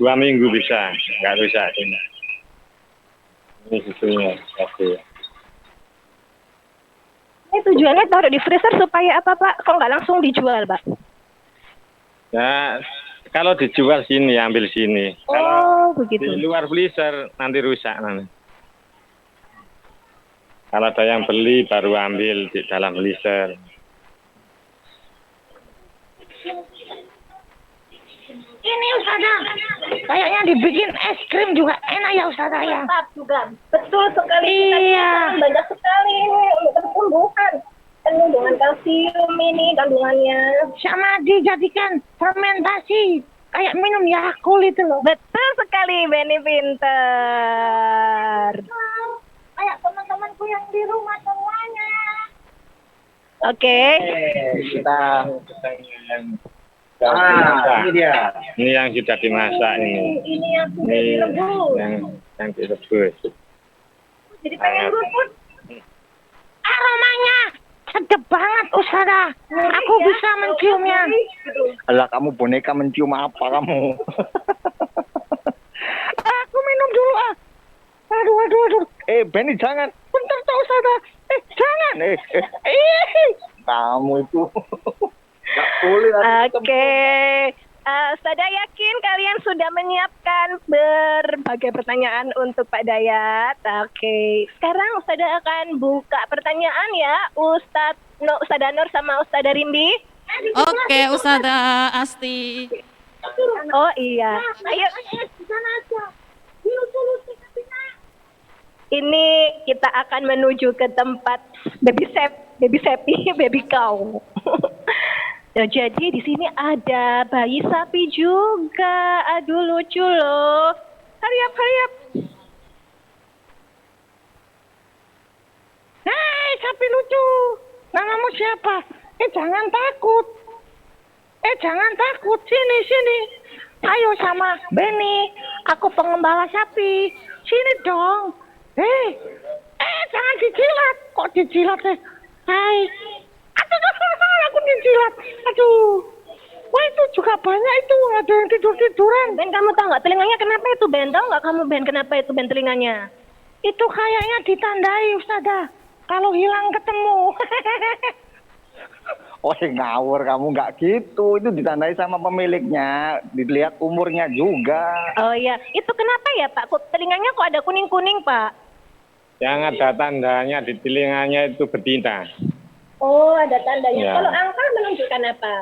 2 minggu bisa, nggak rusak ini. Ini susunya. Oke. Ini tujuannya taruh di freezer supaya apa, Pak? Kok nggak langsung dijual, Pak? Ya, kalau dijual sini, ambil sini. Oh, Kalau begitu. di luar freezer nanti rusak nanti. Kalau ada yang beli baru ambil di dalam freezer. Ini Ustazah, kayaknya dibikin es krim juga enak ya Ustazah ya. Mantap juga, betul sekali. Iya. Banyak sekali ini untuk pertumbuhan. Kandungan kalsium ini kandungannya. Sama dijadikan fermentasi, kayak minum Yakult itu loh. Betul sekali, Benny pinter. Kayak teman-temanku yang di rumah semuanya. Oke. Kita ini dia. Ini yang sudah dimasak ini. Ini yang sudah Ini direbus. yang direbus. Jadi pengen rumput. Aromanya sedap banget Ustazah. Aku bisa menciumnya. Alah, kamu boneka mencium apa kamu? Aku minum dulu ah. Aduh. Benny jangan. Bentar toh Ustazah. Jangan. Kamu itu. Gak boleh. Oke. Ustazah yakin kalian sudah menyiapkan berbagai pertanyaan untuk Pak Dayat. Oke. Sekarang Ustazah akan buka pertanyaan ya. Ustazah Nur sama Ustazah Rimbi. Oke, Ustazah Asti. Oh iya. Ayo. Ini kita akan menuju ke tempat baby sapi, baby cow. Nah, jadi di sini ada bayi sapi juga. Aduh lucu loh. Hurry up. Hai sapi lucu. Namamu siapa? Jangan takut. Sini. Ayo sama Benny. Aku pengembala sapi. Sini dong. Jangan dijilat. Kok dijilat sih? Hai. Aduh, aku dijilat. Aduh. Wah itu juga banyak itu. Ada yang tidur-tiduran. Ben kamu tahu nggak telinganya kenapa itu Ben? Tahu nggak kamu Ben kenapa itu Ben telinganya? Itu kayaknya ditandai Ustazah. Kalau hilang ketemu. Oh, ngawur kamu, nggak gitu. Itu ditandai sama pemiliknya. Dilihat umurnya juga. Oh iya. Itu kenapa ya Pak? Telinganya kok ada kuning-kuning Pak? Yang ada tandanya di telinganya itu betina. Oh, ada tandanya. Ya. Kalau angka menunjukkan apa?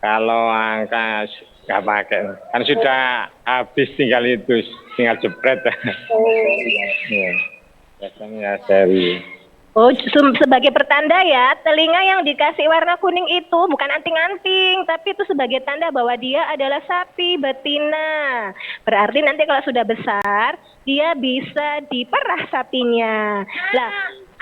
Kalau angka nggak pakai, kan sudah habis tinggal jepret. Oh. Ya, biasanya dari. Oh, sebagai pertanda ya, telinga yang dikasih warna kuning itu bukan anting-anting, tapi itu sebagai tanda bahwa dia adalah sapi betina. Berarti nanti kalau sudah besar, dia bisa diperah sapinya. Lah,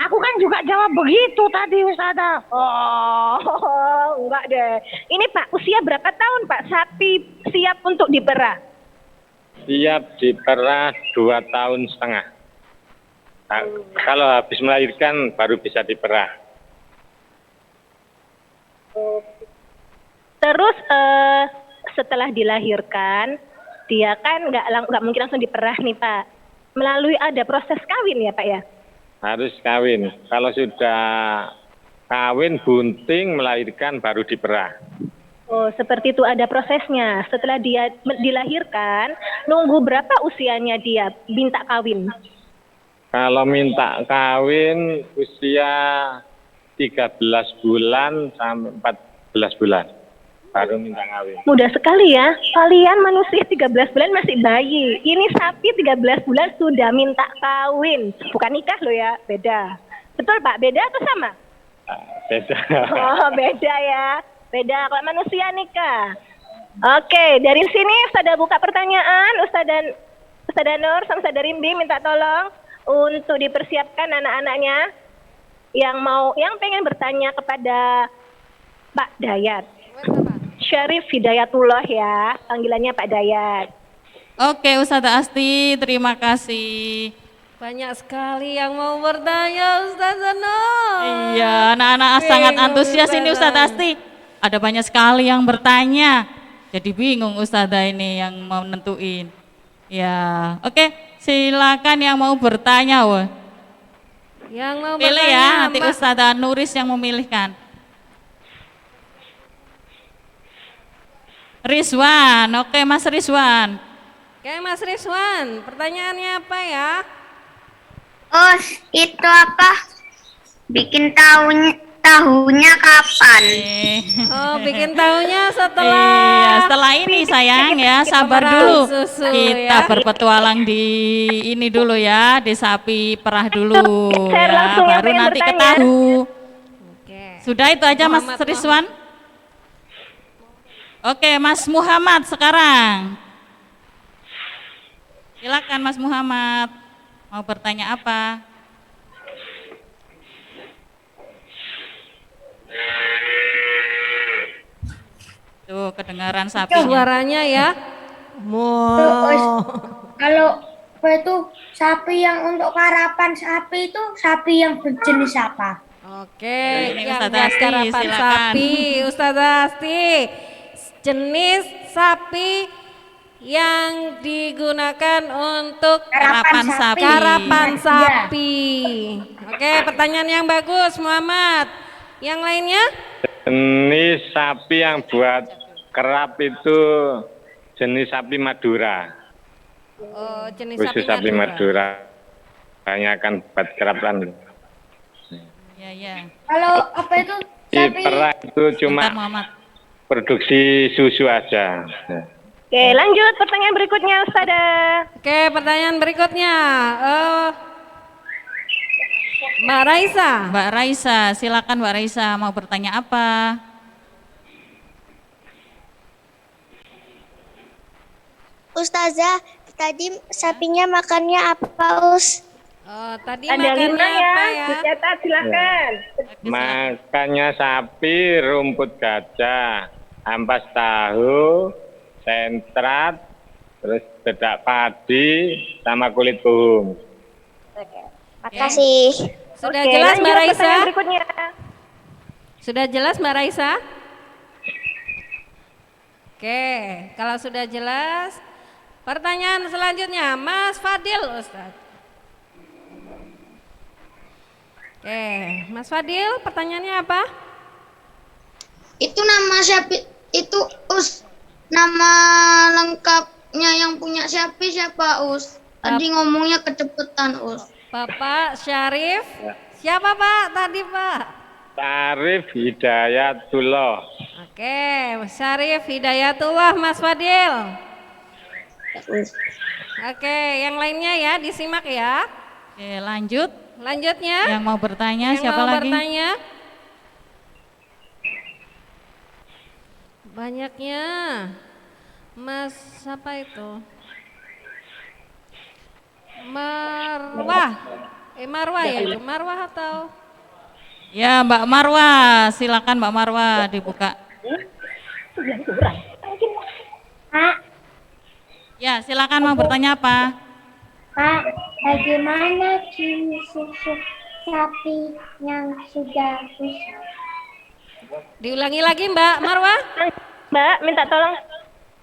aku kan juga jawab begitu tadi, Ustazah. Oh, enggak deh. Ini Pak, usia berapa tahun Pak sapi siap untuk diperah? Siap diperah 2,5 tahun. Nah, kalau habis melahirkan baru bisa diperah. Terus setelah dilahirkan, dia kan nggak mungkin langsung diperah nih Pak. Melalui ada proses kawin ya Pak ya? Harus kawin. Kalau sudah kawin, bunting, melahirkan baru diperah. Oh seperti itu ada prosesnya. Setelah dia dilahirkan, nunggu berapa usianya dia minta kawin? Kalau minta kawin usia 13 bulan sampai 14 bulan. baru minta kawin. Mudah sekali ya. Kalian manusia 13 bulan masih bayi. Ini sapi 13 bulan sudah minta kawin. Bukan nikah loh ya, beda. Betul Pak, beda atau sama? Beda. Oh, beda ya. Beda kalau manusia nikah. Oke, dari sini Ustazah buka pertanyaan. Ustazah Nur sama Ustazah Rimbi minta tolong untuk dipersiapkan anak-anaknya yang pengen bertanya kepada Pak Dayat. Syarif Hidayatullah ya, panggilannya Pak Dayat. Oke, Ustazah Asti, terima kasih. Banyak sekali yang mau bertanya Ustazah Nur. Iya, anak-anak sangat Bingung, antusias ini Ustazah. Ustazah Asti. Ada banyak sekali yang bertanya. Jadi bingung Ustazah ini yang mau nentuin. Ya, oke, silakan yang mau bertanya, wah. Yang mau Pilih bertanya, ya, nanti Mbak. Ustazah Nuris yang memilihkan. Rizwan, oke Mas Rizwan. Oke Mas Rizwan, pertanyaannya apa ya? Oh, itu apa? Bikin tahunya kapan? Oh, bikin tahunya setelah Iya, setelah ini sayang ya, sabar perah dulu. susu, Kita ya. berpetualang di ini dulu ya, di sapi perah dulu Saya ya, langsung yang baru pengen nanti ke bertanya. tahu. Oke. Sudah itu aja Mas Muhammad, Rizwan. Oke, Mas Muhammad sekarang. Silakan Mas Muhammad. Mau bertanya apa? Tuh, kedengaran sapinya. Suaranya ya. Terus, kalau apa itu sapi yang untuk karapan sapi itu sapi yang berjenis apa? Oke, Ini yang Ustazah Asti, karapan silakan. sapi, Ustazah Asti. Jenis sapi yang digunakan untuk Karapan sapi. karapan Iya. sapi. Oke, pertanyaan yang bagus, Muhammad. Yang lainnya? Jenis sapi yang buat kerap itu jenis sapi Madura. Oh, jenis Khusus sapi Madura. Banyakan buat kerapan. Ya, ya. Kalau apa itu Di sapi perah itu Bentar cuma Muhammad. produksi susu aja. Oke, lanjut pertanyaan berikutnya Ustazah. Oke, pertanyaan berikutnya. Mbak Raisa. Mbak Raisa, silakan Mbak Raisa mau bertanya apa? Ustazah, tadi sapinya makannya apa, Us? Oh, tadi Ada makannya 5 ya, apa ya? dicatat silakan. Makannya sapi, rumput gajah, ampas tahu, sentrat, terus dedak padi, sama kulit burung. Makasih. Sudah Oke, jelas lanjut Mbak Raisa? pertanyaan berikutnya. Sudah jelas Mbak Raisa? Oke, kalau sudah jelas, pertanyaan selanjutnya Mas Fadil, Ustaz. Oke, Mas Fadil, pertanyaannya apa? Itu nama sapi itu nama lengkapnya yang punya sapi siapa, Us? Tadi ngomongnya kecepetan, Us. Bapak Syarif. Siapa Pak tadi Pak? Tarif Hidayatullah. Oke, Syarif Hidayatullah Mas Fadil. Oke, yang lainnya ya disimak ya. Oke, lanjut. Lanjutnya. Yang mau bertanya Yang siapa mau lagi? bertanya? Banyaknya. Mas siapa itu? Marwah. Marwah ya itu. Marwah atau? Ya, Mbak Marwah, silakan Mbak Marwah dibuka. Pak, Ya, silakan mau bertanya apa? Pak, bagaimana ciri susu sapi yang sudah rusak? Diulangi lagi Mbak Marwah. Mbak, minta tolong.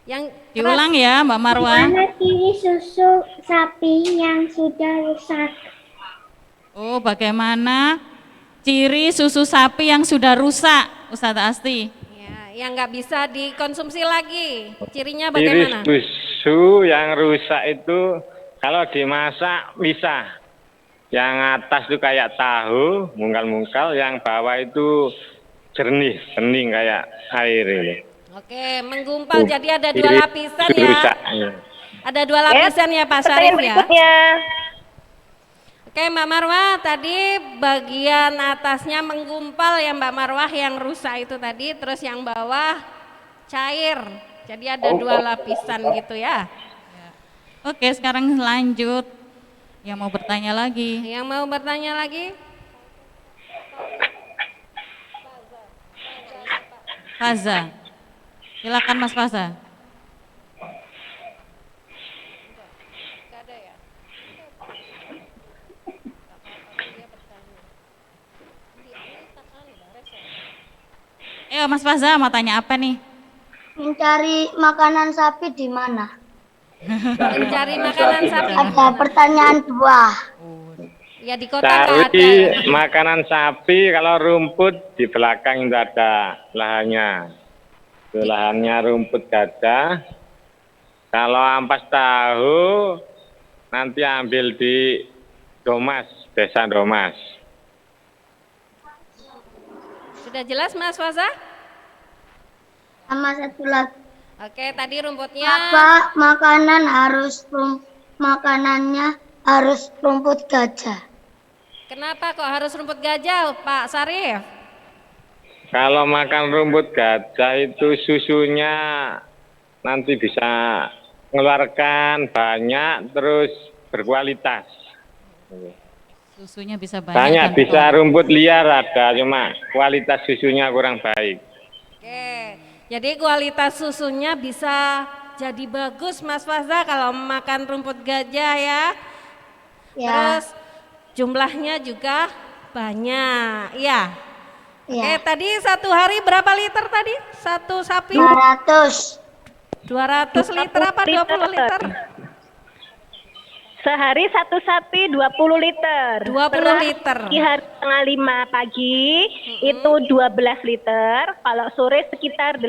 Yang Diulang ya, Mbak Marwah. Bagaimana ciri susu sapi yang sudah rusak? Oh, bagaimana ciri susu sapi yang sudah rusak, Ustazah Asti? Ya, yang nggak bisa dikonsumsi lagi. Cirinya Ciri bagaimana? susu yang rusak itu kalau dimasak bisa. Yang atas itu kayak tahu, mungkal-mungkal, yang bawah itu jernih, bening kayak air ini. Oke, menggumpal jadi ada dua Jadi, lapisan sudah ya. rusak, ya. Ada dua lapisan ya Pak Pertanyaan Syarif ya. berikutnya. Oke Mbak Marwah, tadi bagian atasnya menggumpal ya Mbak Marwah yang rusak itu tadi, terus yang bawah cair. Jadi ada dua lapisan gitu ya. Oke, sekarang lanjut. Yang mau bertanya lagi? Yang mau bertanya lagi? Faza. Silakan Mas Faza. Ayo Mas Faza, mau tanya apa nih? Mencari makanan sapi di mana? Mencari makanan sapi. Ada pertanyaan dua. Ya di kota nggak ada. Cari Ya. makanan sapi, kalau rumput di belakang itu ada lahannya. Itu lahannya rumput gajah. Kalau ampas tahu, nanti ambil di Domas, Desa Domas. Sudah jelas Mas Faza? Sama satu lagi. Oke, tadi rumputnya. Apa makanannya harus rumput gajah? Kenapa kok harus rumput gajah Pak Syarif? Kalau makan rumput gajah itu susunya nanti bisa mengeluarkan banyak, terus berkualitas. Susunya bisa banyak. Banyak, dan bisa tua. rumput liar ada, cuma kualitas susunya kurang baik. Oke, jadi kualitas susunya bisa jadi bagus Mas Faza kalau makan rumput gajah ya. Ya, Terus jumlahnya juga banyak, iya. Oke, ya. tadi satu hari berapa liter tadi? Satu sapi? 200. 200 liter apa 20 liter? Sehari satu sapi 20 liter. 20 liter. Di hari setengah 5 pagi itu 12 liter. Kalau sore sekitar 8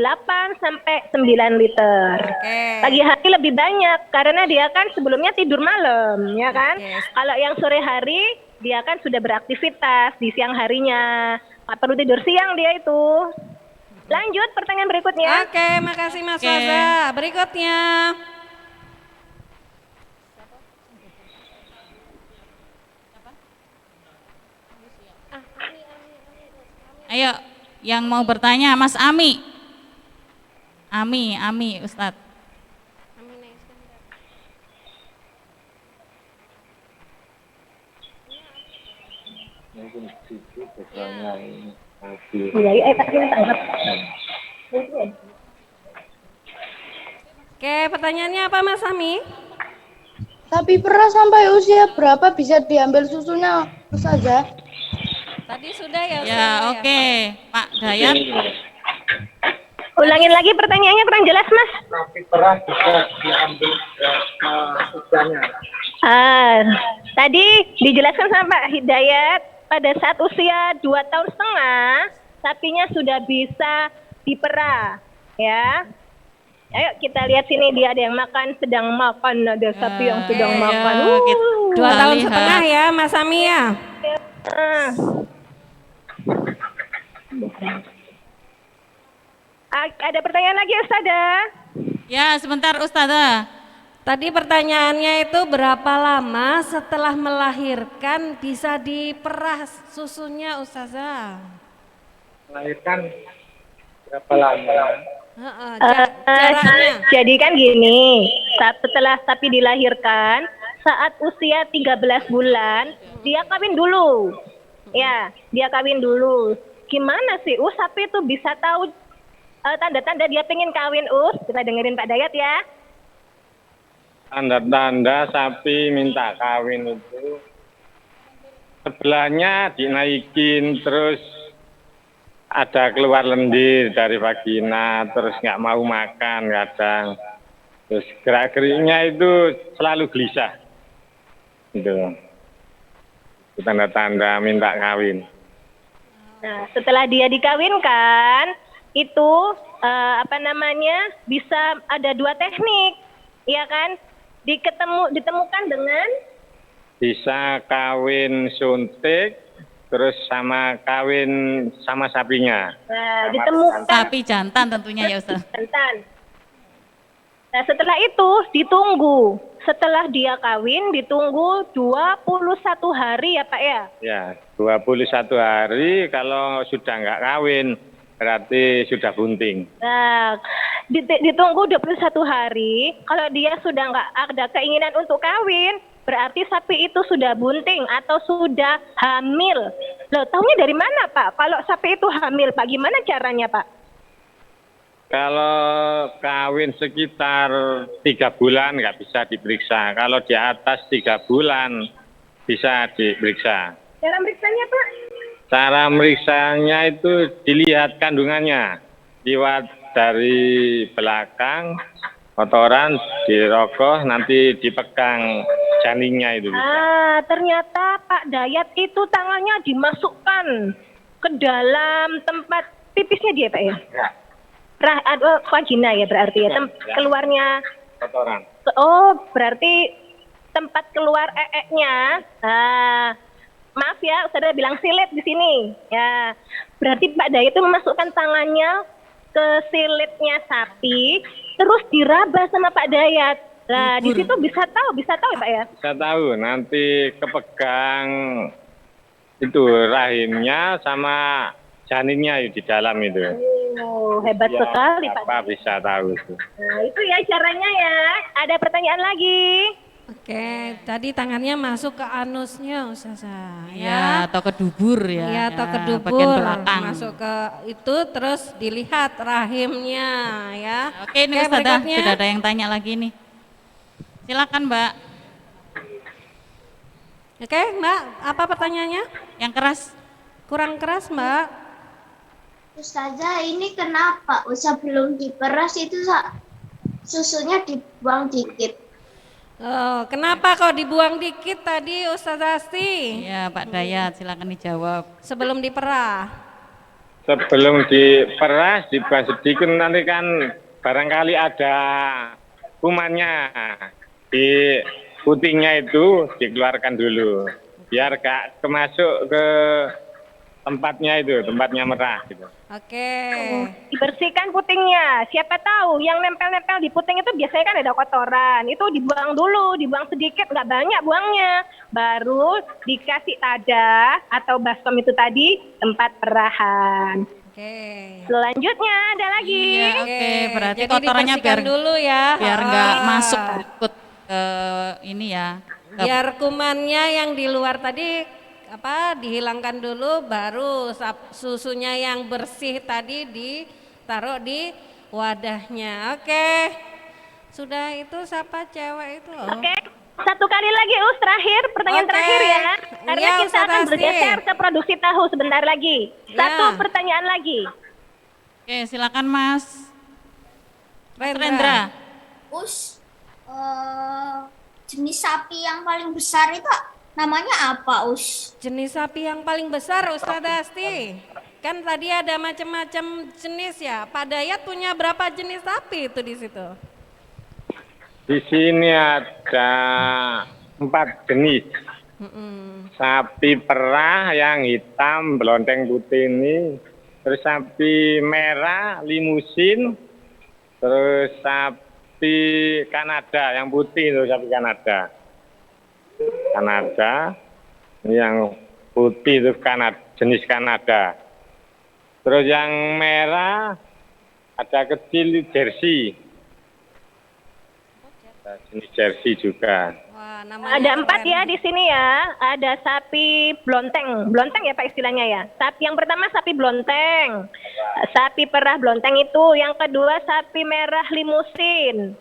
sampai 9 liter. Oke. Pagi hari lebih banyak karena dia kan sebelumnya tidur malam, ya kan? Oke. Kalau yang sore hari dia kan sudah beraktivitas di siang harinya. Nggak perlu tidur siang dia itu. Lanjut pertanyaan berikutnya. Oke, makasih Mas Oke. Faza. Berikutnya. Ayo, yang mau bertanya Mas Ami. Ami Ustadz. Oke, pertanyaannya apa Mas Ami? Sapi perah sampai usia berapa bisa diambil susunya, Ustazah? Tadi sudah ya? Ya, oke. Pak Dayat. Ulangin lagi pertanyaannya kurang jelas, Mas. Sapi perah bisa diambil usianya. Tadi dijelaskan sama Pak Hidayat, pada saat usia 2,5 tahun, sapinya sudah bisa diperah, ya. Ayo kita lihat sini, dia ada yang makan, sedang makan, ada sapi yang sedang ya, makan. kita 2 tahun lihat. setengah ya Mas Ami ya? Ah. Ada pertanyaan lagi, Ustazah? Ya, sebentar Ustazah. Tadi pertanyaannya itu berapa lama setelah melahirkan bisa diperah susunya Ustazah? Melahirkan berapa lama? Heeh, jaraknya. Jadi kan gini, setelah sapi dilahirkan, saat usia 13 bulan, dia kawin dulu. Ya, dia kawin dulu. Gimana sih, sapi itu bisa tahu tanda-tanda dia pengen kawin, Kita dengerin Pak Dayat ya. Tanda-tanda sapi minta kawin itu sebelahnya dinaikin, terus ada keluar lendir dari vagina, terus nggak mau makan kadang, terus gerak-geriknya itu selalu gelisah, gitu. Itu tanda-tanda minta kawin. Nah, setelah dia dikawinkan, itu bisa ada 2 teknik, ya kan? Ditemukan dengan Bisa kawin suntik terus sama kawin sama sapinya. Nah, Sama ditemukan Sapi jantan tentunya ya Ustaz. jantan. Nah, setelah itu ditunggu. Setelah dia kawin ditunggu 21 hari ya Pak ya. Ya, 21 hari kalau sudah nggak kawin berarti sudah bunting. Nah, ditunggu 21 hari. Kalau dia sudah nggak ada keinginan untuk kawin, berarti sapi itu sudah bunting atau sudah hamil. Loh, taunya dari mana Pak? Kalau sapi itu hamil, Pak, gimana caranya Pak? Kalau kawin sekitar 3 bulan nggak bisa diperiksa. Kalau di atas 3 bulan bisa diperiksa. Cara meriksanya Pak? Cara meriksanya itu dilihat kandungannya. Liwat dari belakang, kotoran, dirogoh, nanti dipegang janinnya itu. Ah, ternyata Pak Dayat itu tangannya dimasukkan ke dalam tempat pipisnya dia Pak ya? Ya, Vagina ya berarti ya, Ya. keluarnya. kotoran. Oh, berarti tempat keluar ee-nya. Maaf ya, Ustazah bilang silit di sini. Ya, berarti Pak Dayat itu memasukkan tangannya ke silitnya sapi, terus diraba sama Pak Dayat. Nah, di situ bisa tahu ya Pak ya? Saya tahu nanti kepegang itu rahimnya sama janinnya di dalam itu. Oh, hebat Ya, sekali Pak. apa bisa tahu itu. Nah, itu ya caranya ya. Ada pertanyaan lagi? Oke, tadi tangannya masuk ke anusnya Ustazah Ya, atau ke dubur ya. ya atau ke bagian dubur, belakang. masuk ke itu terus dilihat rahimnya ya. Oke, ini Ustazah, berikutnya. sudah ada yang tanya lagi nih. Silakan Mbak, Oke, Mbak, apa pertanyaannya? yang keras. Kurang keras, Mbak. Ustazah, ini kenapa sebelum diperas itu susunya dibuang dikit? Oh, kenapa kok dibuang dikit tadi Ustazah Asti? Ya, Pak Dayat, silakan dijawab. Sebelum diperah. Sebelum diperas, dibuang sedikit nanti kan barangkali ada kumannya. Di putingnya itu dikeluarkan dulu. Biar gak kemasuk ke tempatnya merah gitu. Oke. Dibersihkan putingnya. Siapa tahu yang nempel-nempel di puting itu biasanya kan ada kotoran. Itu dibuang dulu, dibuang sedikit, nggak banyak buangnya. Baru dikasih tada atau baskom itu tadi tempat perahan. Oke. Selanjutnya ada lagi. Iya, oke. Berarti Jadi kotorannya dibersihkan biar dulu ya. biar nggak Ah. masuk ikut ke ini ya. Biar kumannya yang di luar tadi dihilangkan dulu, baru susunya yang bersih tadi ditaruh di wadahnya. Oke. Sudah itu siapa cewek itu? Oh. Oke. Satu kali lagi terakhir, pertanyaan Oke. terakhir ya. Karena Ya, kita Ustazah akan Asti. bergeser ke produksi tahu sebentar lagi. Satu Ya. pertanyaan lagi. Oke, silakan Mas Rendra. Rendra. Jenis sapi yang paling besar itu namanya apa, Jenis sapi yang paling besar Ustazah Asti. Kan tadi ada macam-macam jenis ya. Pak Dayat punya berapa jenis sapi itu di situ? Di sini ada 4 jenis. Sapi perah yang hitam, belonteng putih ini. Terus sapi merah, limusin. Terus sapi Kanada, yang putih itu sapi Kanada. Kanada, ini yang putih itu jenis Kanada. Terus yang merah ada kecil Jersey. Jenis Jersey juga. Wah, namanya Ada 4 keren. ya di sini ya. Ada sapi blonteng. Blonteng ya Pak istilahnya ya. Sapi yang pertama sapi blonteng. Sapi perah blonteng itu. Yang kedua sapi merah limusin.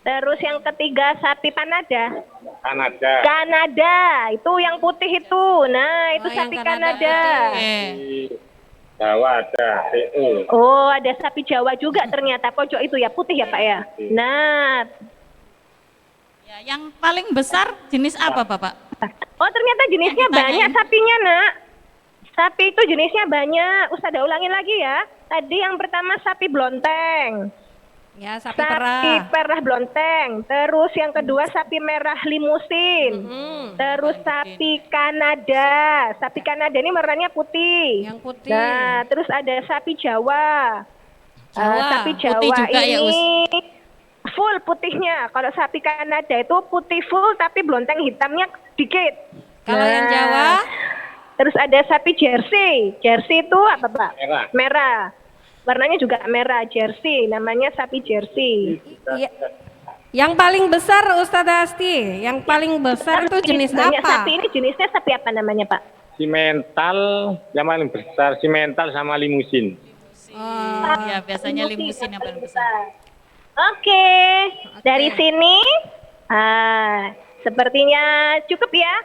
Terus yang ketiga sapi Kanada. Kanada. Itu yang putih itu. Nah, itu Oh, yang sapi Kanada Kanada. Oke. Di Jawa ada PU. Oh, ada sapi Jawa juga ternyata. Pojok itu ya putih ya Pak ya. Nah, Ya, yang paling besar jenis apa, Bapak? oh ternyata jenisnya Yang ditanyain. banyak sapinya nak. Sapi itu jenisnya banyak. Ustazah ulangin lagi ya. Tadi yang pertama sapi blonteng. Ya, sapi sapi perah. perah blonteng. Terus yang kedua sapi merah limusin. Terus sapi Kanada. Sapi Kanada ini warnanya putih. Yang putih. Nah, terus ada sapi Jawa. Jawa. Sapi Putih Jawa juga ya, ini Us. full putihnya. Kalau sapi Kanada itu putih full tapi blonteng hitamnya dikit. Kalau yang Jawa? Terus ada sapi Jersey. Jersey itu apa, Pak? Merah. Merah. Warnanya juga merah, Jersey. Namanya sapi Jersey. Iya. Yang paling besar Ustazah Asti, yang paling besar itu jenis Banyak apa? sapi ini jenisnya sapi apa namanya, Pak? Simental yang paling besar, simental sama limusin. Ya, biasanya limusin yang paling besar. Oke. Dari sini sepertinya cukup ya.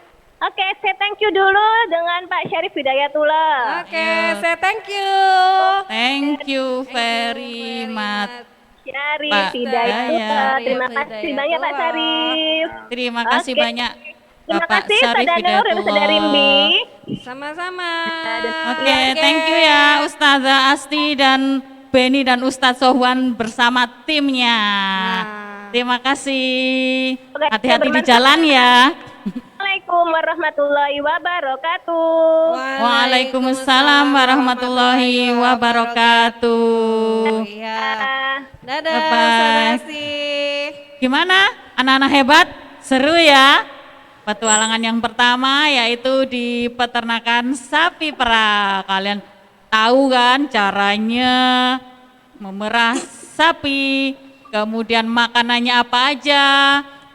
Oke, saya thank you dulu dengan Pak Syarif Hidayatullah. Oke, saya thank you. Thank you very much. Syarif Pak Hidayatullah. Dayat. Terima kasih banyak Pak Syarif. Terima kasih Oke. banyak Terima Bapak kasih Syarif Ustazah Nur dan Ustazah Hidayatullah. Rimbi. Rimbi. Sama-sama. Oke, thank you ya Ustazah Asti dan Beni dan Ustadz Sohwan bersama timnya. Terima kasih. Oke, Hati-hati di bermanfaat. jalan ya. Assalamualaikum warahmatullahi wabarakatuh. Waalaikumsalam warahmatullahi wabarakatuh. Iya. Dadah, Bye-bye. Ustazah Asti. Gimana anak-anak hebat? Seru ya? Petualangan yang pertama yaitu di peternakan sapi perah. Kalian tahu kan caranya memerah sapi, kemudian makanannya apa aja,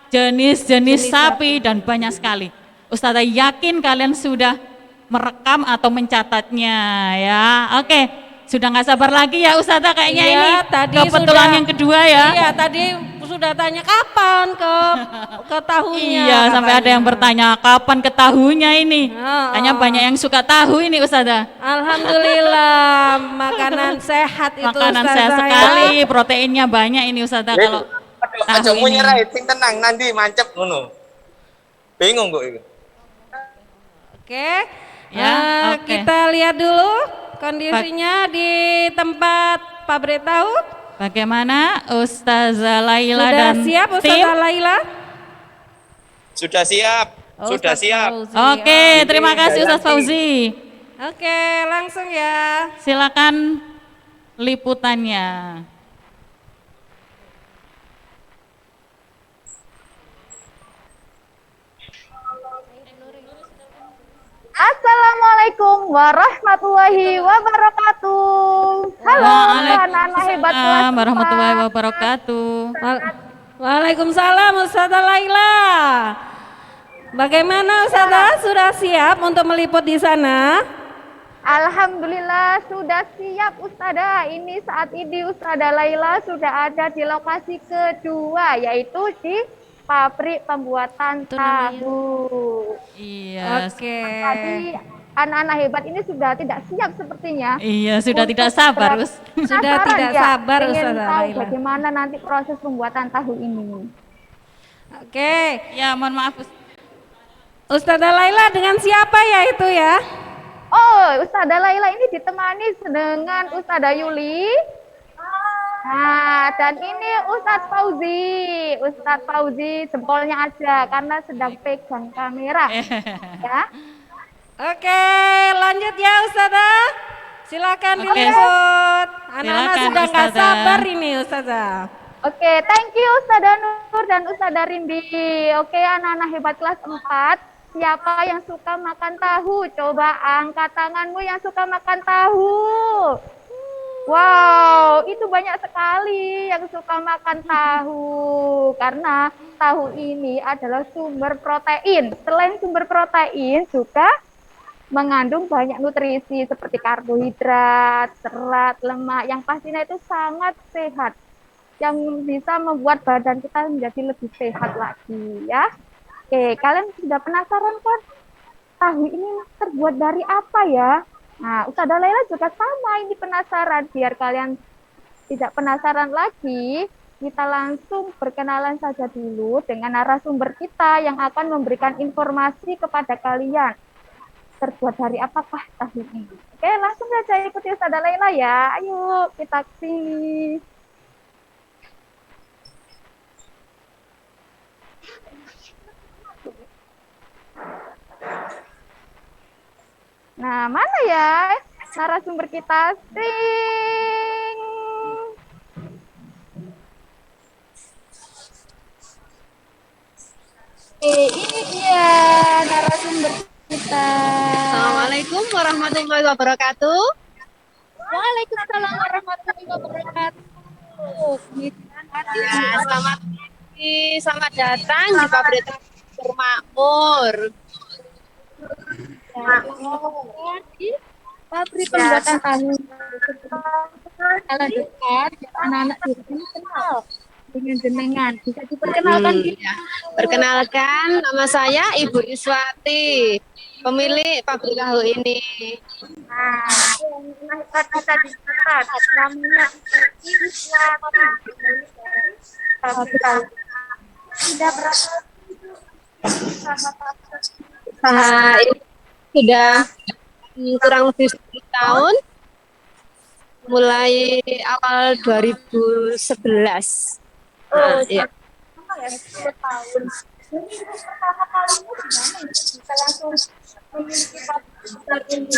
jenis-jenis sapi dan banyak sekali. Ustazah yakin kalian sudah merekam atau mencatatnya ya. Oke, sudah nggak sabar lagi ya Ustazah kayaknya Iya, ini tadi kebetulan sudah- yang kedua ya. Iya, tadi sudah tanya kapan ke tahunya. Iya, sampai ada yang bertanya kapan ke tahunya ini. Oh, Hanya banyak yang suka tahu ini Ustazah. Alhamdulillah, makanan sehat itu Makanan Ustazah sehat ya. sekali, proteinnya banyak ini Ustazah kalau tahu Aja ini. nyerah, sing tenang nanti mancep ngono. Bingung kok itu. Oke. Ya, oke. Kita lihat dulu kondisinya di tempat pabrik tahu. Bagaimana Ustazah Laila Sudah dan siap tim? Ustazah Laila? Sudah siap. Sudah Ustaz siap. Fauzi. Oke, terima kasih Ustaz Fauzi. Oke, langsung ya. Silakan liputannya. Assalamualaikum warahmatullahi wabarakatuh. Halo anak-anak hebat kelas Waalaikumsalam warahmatullahi 4. wabarakatuh. Waalaikumsalam Ustazah Laila. Bagaimana Ustazah, sudah siap untuk meliput di sana? Alhamdulillah sudah siap Ustazah. Ini saat ini Ustazah Laila sudah ada di lokasi kedua, yaitu di pabrik pembuatan tahu. Iya. Oke. Tadi anak-anak hebat ini sudah tidak siap sepertinya. Iya, sudah Untuk tidak sabar, berat- Us. Sudah Penasaran tidak ya? sabar, Ingin Ustazah tahu Laila. bagaimana nanti proses pembuatan tahu ini. Oke. Ya, mohon maaf. Us. Ustazah Laila dengan siapa ya itu ya? Oh, Ustazah Laila ini ditemani dengan Ustazah Yuli. Nah, dan ini Ustadz Fauzi. Ustadz Fauzi jempolnya aja karena sedang pegang kamera. Ya. Oke, lanjut ya Ustazah. Silakan Oke. diliput. Anak-anak Silakan, sudah nggak Ustazah. sabar ini Ustazah. Oke, thank you Ustazah Nur dan Ustazah Rimbi. Oke, anak-anak hebat kelas 4. Siapa yang suka makan tahu? Coba angkat tanganmu yang suka makan tahu. Wow, itu banyak sekali yang suka makan tahu. Karena tahu ini adalah sumber protein. Selain sumber protein, juga mengandung banyak nutrisi seperti karbohidrat, serat, lemak yang pastinya itu sangat sehat. Yang bisa membuat badan kita menjadi lebih sehat lagi ya. Oke, kalian sudah penasaran kan? Tahu ini terbuat dari apa ya? Nah, Ustazah Laila juga sama ini penasaran. Biar kalian tidak penasaran lagi, kita langsung berkenalan saja dulu dengan narasumber kita yang akan memberikan informasi kepada kalian. Terbuat dari apakah tahu ini? Oke, langsung saja ikuti Ustazah Laila ya. Ayo, kita kesini. Nah, mana ya narasumber kita? Ting. Ini dia narasumber kita. Assalamualaikum warahmatullahi wabarakatuh. Waalaikumsalam warahmatullahi wabarakatuh. Selamat pagi, selamat datang di pabrik Tahu Makmur. Di pabrik pembuatan tahu. Kalau dekat, anak-anak di sini kenal dengan jenengan. Bisa diperkenalkan? Perkenalkan, nama saya Ibu Iswati, pemilik pabrik tahu ini. Nah, bisa dicatat namanya Iswati. Pabrik tahu. Sudah berapa? Ini sudah kurang lebih 10 tahun, mulai awal 2011. Iya. Tahun. Ini pertama kalinya gimana ya? Bisa langsung memiliki pabrik besar ini.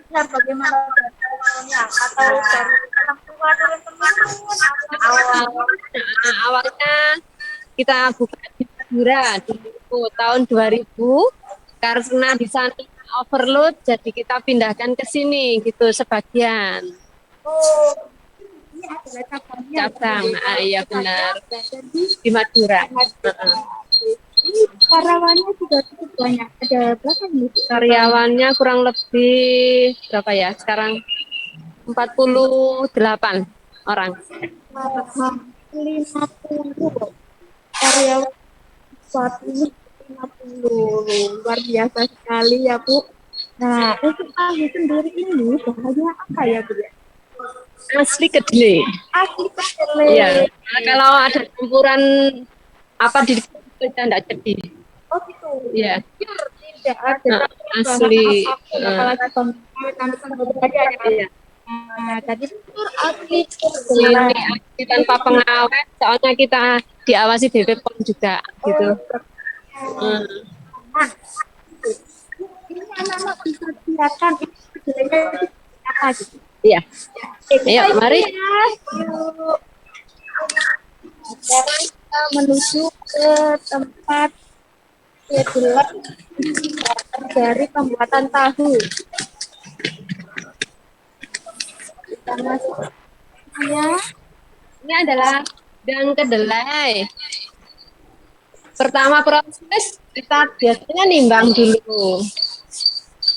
Bagaimana awalnya? Atau dari orang tua dari teman? Awalnya kita buka di Madura dulu tahun 2000 karena di sana overload, jadi kita pindahkan ke sini gitu sebagian. Oh, ini adalah cabangnya. Cabang, iya benar, di Madura. Ini karyawannya sudah cukup banyak. Ada berapa nih? Karyawannya kurang lebih berapa ya? Sekarang 48 orang. 50 karyawan 50 luar biasa sekali ya Bu. Nah, untuk tahu sendiri ini bahannya apa ya Bu? Asli kedelai. Asli kedelai. Iya. Nah, kalau ada campuran apa di kita enggak jadi. Oh gitu. Iya. Tidak ada. Asli. Kalau nanti aja ya. Iya. Nah, tadi asli Ini kedelai. asli tanpa pengawet, soalnya kita diawasi BPOM juga gitu. Nah, ini anak-anak bisa kelihatan ini kedelainya apa gitu. Iya. Ayo, mari. Yuk. Sekarang kita menuju ke tempat kedelai dari pembuatan tahu. Kita masuk ya. Ini adalah dan kedelai. Pertama proses kita biasanya nimbang dulu.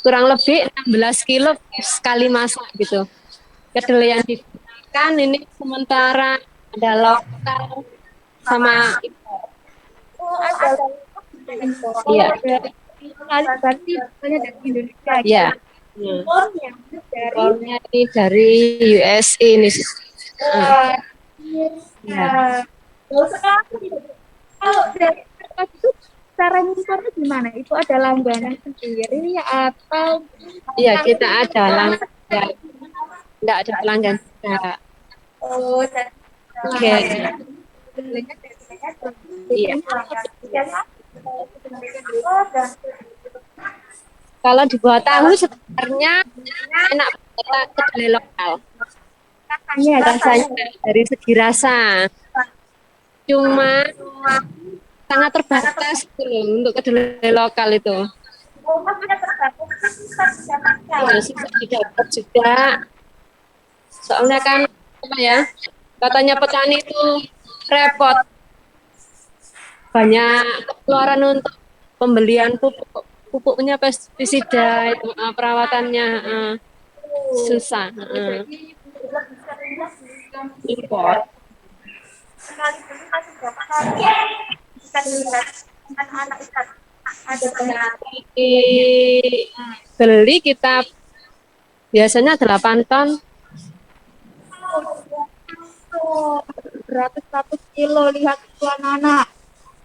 Kurang lebih 16 kilo sekali masak gitu. Kedelai yang digunakan ini sementara ada lokal sama impor. Oh, ada impor. Iya. Berarti bukannya dari Indonesia. Iya. Impornya dari Impornya ini dari USA ini. Ya. Kalau dari kertas itu cara ngimpornya gimana? Itu ada langganan sendiri atau? Iya, kita ada langganan. Enggak ada pelanggan juga. Oh, Oke. Iya. Kalau dibuat tahu sebenarnya enak banget kedelai lokal. Rasanya dari segi rasa. Cuma sangat terbatas gitu loh untuk kedelai lokal itu. Ya, susah didapat juga. Soalnya kan apa ya? Katanya petani itu repot. Banyak pengeluaran untuk pembelian pupuknya, pestisida, itu, perawatannya susah. Impor. Beli kita biasanya 8 ton. 100 kilo, lihat tuan anak.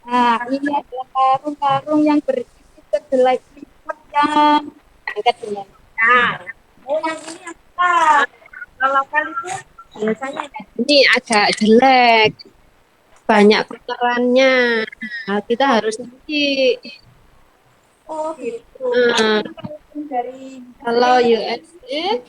Nah, ini adalah karung-karung yang berisi kedelai impor yang Kedelai. yang ini apa? Kalau lokal itu biasanya Ini agak jelek, banyak kotorannya. Nah, kita harus cuci. oh gitu. Kalau USA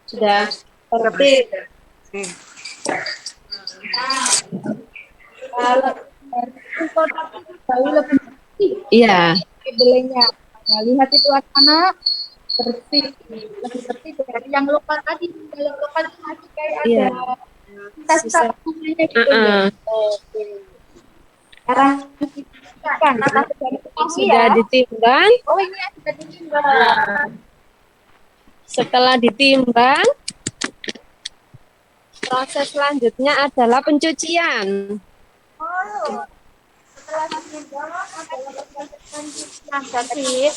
sudah seperti Kalau kota jauh lebih bersih iya. kedelainya. Nah, lihat itu anak bersih, lebih bersih dari yang lokal tadi. Kalau lokal itu masih kayak ada Iya. tes bunganya gitu ya. Oke. Sekarang kita kan Sudah ditimbang. Oh ini sudah ditimbang. Setelah ditimbang, proses selanjutnya adalah pencucian. Oh, setelah ditimbang adalah proses pencucian. Jadi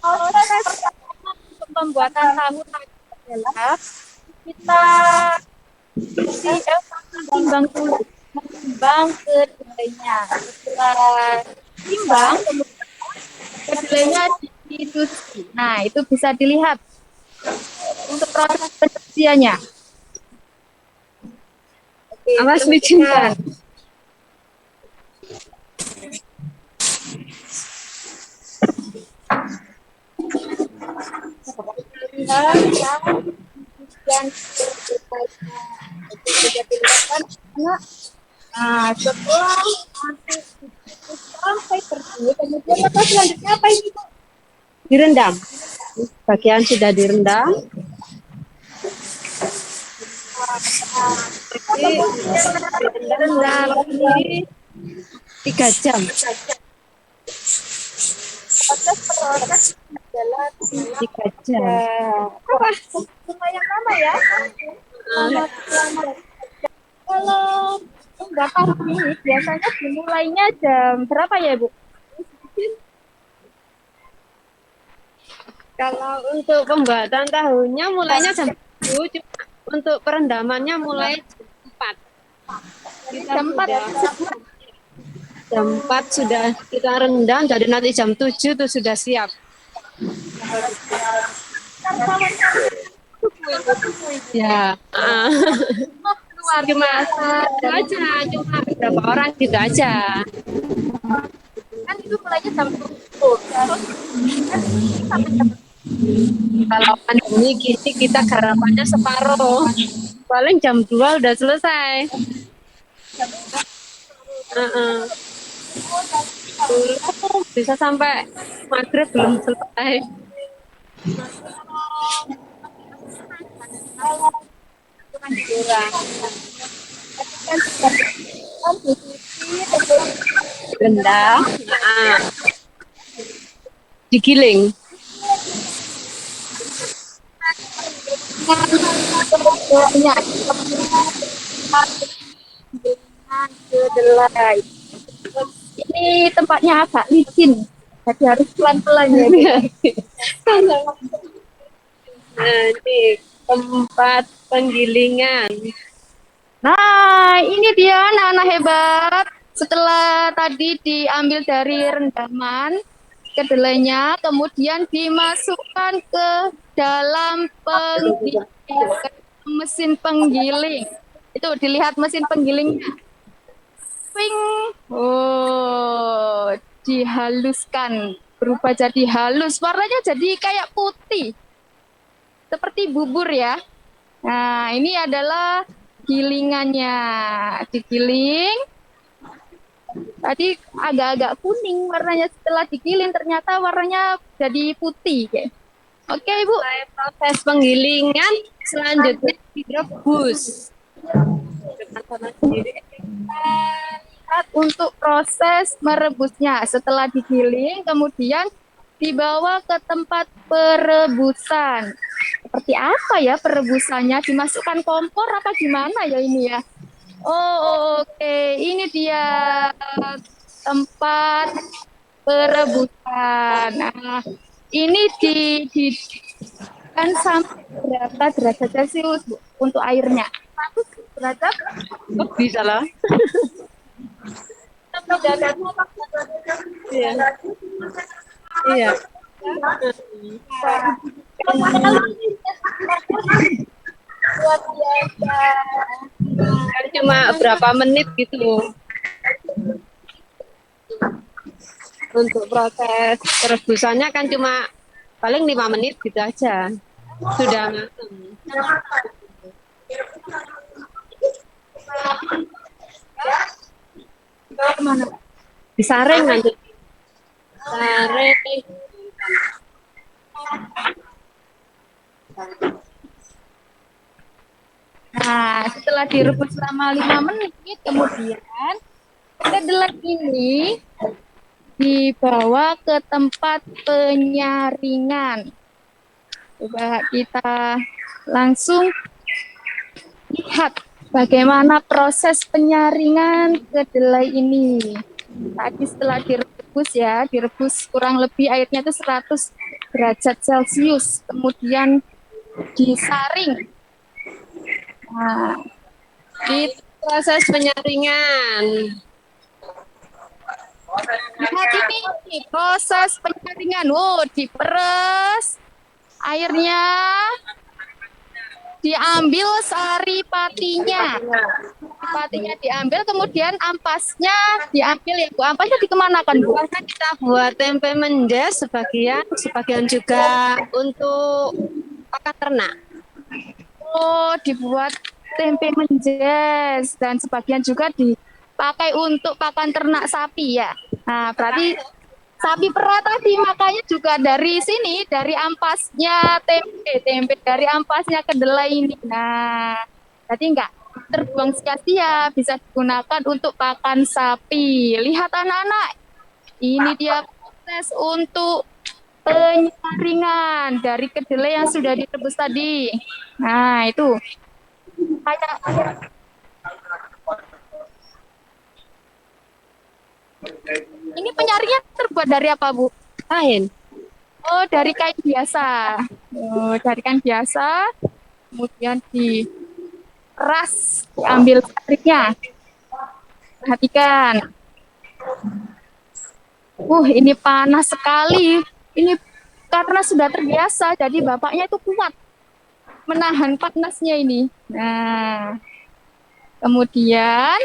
proses pertama untuk pembuatan tahu adalah kita timbang dulu, timbang kedelainya. Setelah timbang, kemudian kedelainya dicuci. Nah, itu bisa dilihat untuk proses pencuciannya. Oke, Awas bicinkan. Yang sudah dilakukan anak. Nah, setelah nanti sampai bersih, kemudian maka selanjutnya apa ini, Bu? Direndam. Bagian sudah direndam. Direndam lagi 3 jam. Proses adalah 3 jam. lumayan lama ya. Kalau enggak tahu ini biasanya dimulainya jam berapa ya, Bu? Kalau untuk pembuatan tahunya mulainya jam 7, cuma untuk perendamannya mulai jam 4. Jam 4 Jam 4 sudah kita rendam, jadi nanti jam 7 itu sudah siap. Ya, luar biasa. itu aja, cuma beberapa orang gitu aja. Kan itu mulainya jam 7. Sampai jam Kalau pandemi gini kita garapannya separuh, paling jam 2 udah selesai. Bisa sampai maghrib belum selesai. Rendam, digiling. kedelai. Ini tempatnya agak licin, jadi harus pelan-pelan ya. Nanti tempat penggilingan. Nah, ini dia anak-anak hebat. Setelah tadi diambil dari rendaman kedelainya, kemudian dimasukkan ke dalam mesin penggiling. Itu dilihat mesin penggilingnya. Swing. Oh, dihaluskan. Berubah jadi halus. Warnanya jadi kayak putih. Seperti bubur ya. Nah, ini adalah gilingannya. Digiling. Tadi agak-agak kuning warnanya, setelah digiling ternyata warnanya jadi putih. Oke, Ibu. Proses penggilingan selanjutnya direbus. Lihat untuk proses merebusnya. Setelah digiling, kemudian dibawa ke tempat perebusan. Seperti apa ya perebusannya? Dimasukkan kompor apa gimana ya ini ya? Oh, oke. Ini dia tempat perebusan. Nah, ini kan sampai berapa derajat Celcius, Bu, untuk airnya? 100 derajat? Lebih salah. Iya. Iya. Luar biasa. cuma berapa menit gitu. Untuk proses perebusannya kan cuma paling 5 menit gitu aja. Sudah matang. Disaring nanti. Saring. Nah, setelah direbus selama 5 menit, kemudian kedelai ini dibawa ke tempat penyaringan. Coba kita langsung lihat bagaimana proses penyaringan kedelai ini. Tadi setelah direbus ya, direbus kurang lebih airnya itu 100 derajat Celcius, kemudian disaring. Nah, Itu proses penyaringan. lihat ini proses penyaringan. Oh, diperes airnya, diambil sari patinya. Patinya diambil, kemudian ampasnya diambil ya Bu. Ampasnya dikemanakan Bu? Karena kita buat tempe menjes sebagian juga untuk pakan ternak. Oh, dibuat tempe menjes dan sebagian juga dipakai untuk pakan ternak sapi ya. Nah, berarti sapi perah tadi makanya juga dari sini, dari ampasnya tempe dari ampasnya kedelai ini. Nah, jadi enggak terbuang sia-sia, bisa digunakan untuk pakan sapi. Lihat anak-anak, ini dia proses untuk penyaringan dari kedelai yang sudah direbus tadi. Nah, itu. Kayak ini penyaringan terbuat dari apa, Bu? Kain. Oh, dari kain biasa. Oh, dari kain biasa. Kemudian diperas, diambil sariknya. Perhatikan. Ini panas sekali. Ini karena sudah terbiasa, jadi bapaknya itu kuat menahan panasnya ini. Nah, kemudian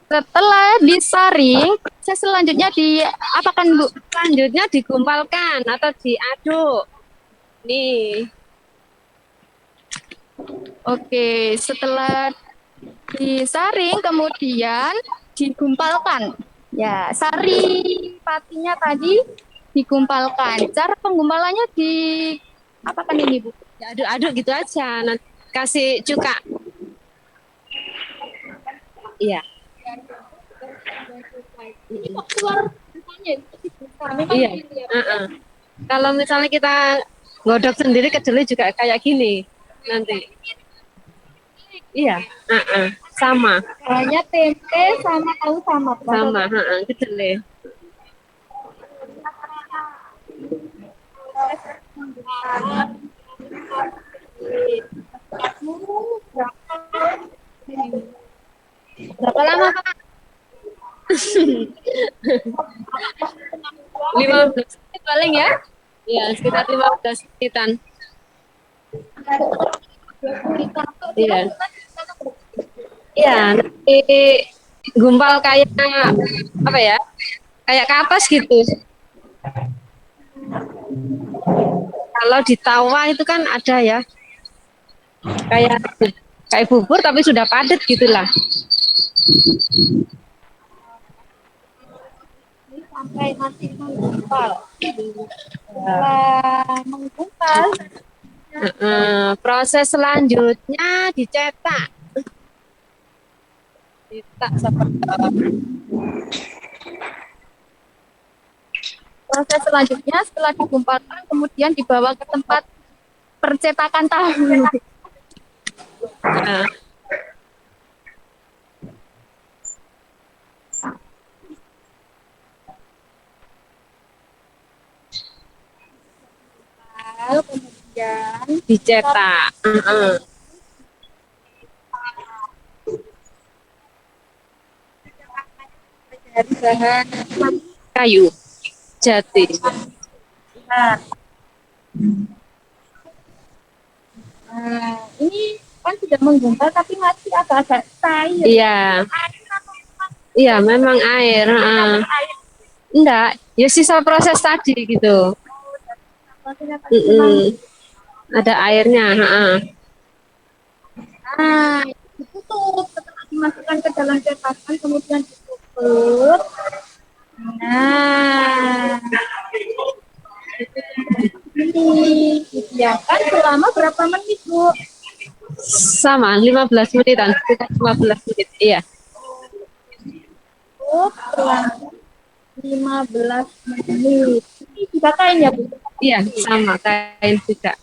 setelah disaring, proses selanjutnya diapakan Bu? Selanjutnya digumpalkan atau diaduk. Nih. Oke, setelah disaring kemudian digumpalkan. Ya, sari patinya tadi digumpalkan. Cara penggumpalannya apakan ini Bu? Diaduk-aduk gitu aja. Nanti kasih cuka. Iya. Iya. Kalau misalnya kita godok sendiri kedelai juga kayak gini nanti. Iya. Sama. Hanya tempe sama tahu sama. Sama. Kedelai. Berapa lama Pak? 15 menit paling ya? Ya, sekitar 15 menitan. Iya. Iya, nanti gumpal kayak apa ya? Kayak kapas gitu. Kalau di tawa itu kan ada ya. Kayak bubur tapi sudah padat gitulah. Sampai nanti menggumpal. Setelah menggumpal, proses selanjutnya dicetak. Cetak seperti apa? proses selanjutnya setelah digumpalkan kemudian dibawa ke tempat percetakan tahu. Nah. Kemudian Dicetak. dari bahan Kayu jati. Nah, ini kan sudah menggumpal tapi masih agak-agak cair. Iya, Air atau memang iya memang air. air Enggak, ya sisa proses tadi gitu. prosesnya tadi memang. Ada airnya. Nah, ditutup setelah dimasukkan ke dalam cetakan kemudian ditutup. Nah, ini didiamkan selama berapa menit, Bu? Sama, 15 menitan, sekitar 15 menit. Iya. Tutup selama 15 menit. Ini juga kain ya, Bu? Iya, sama kain juga.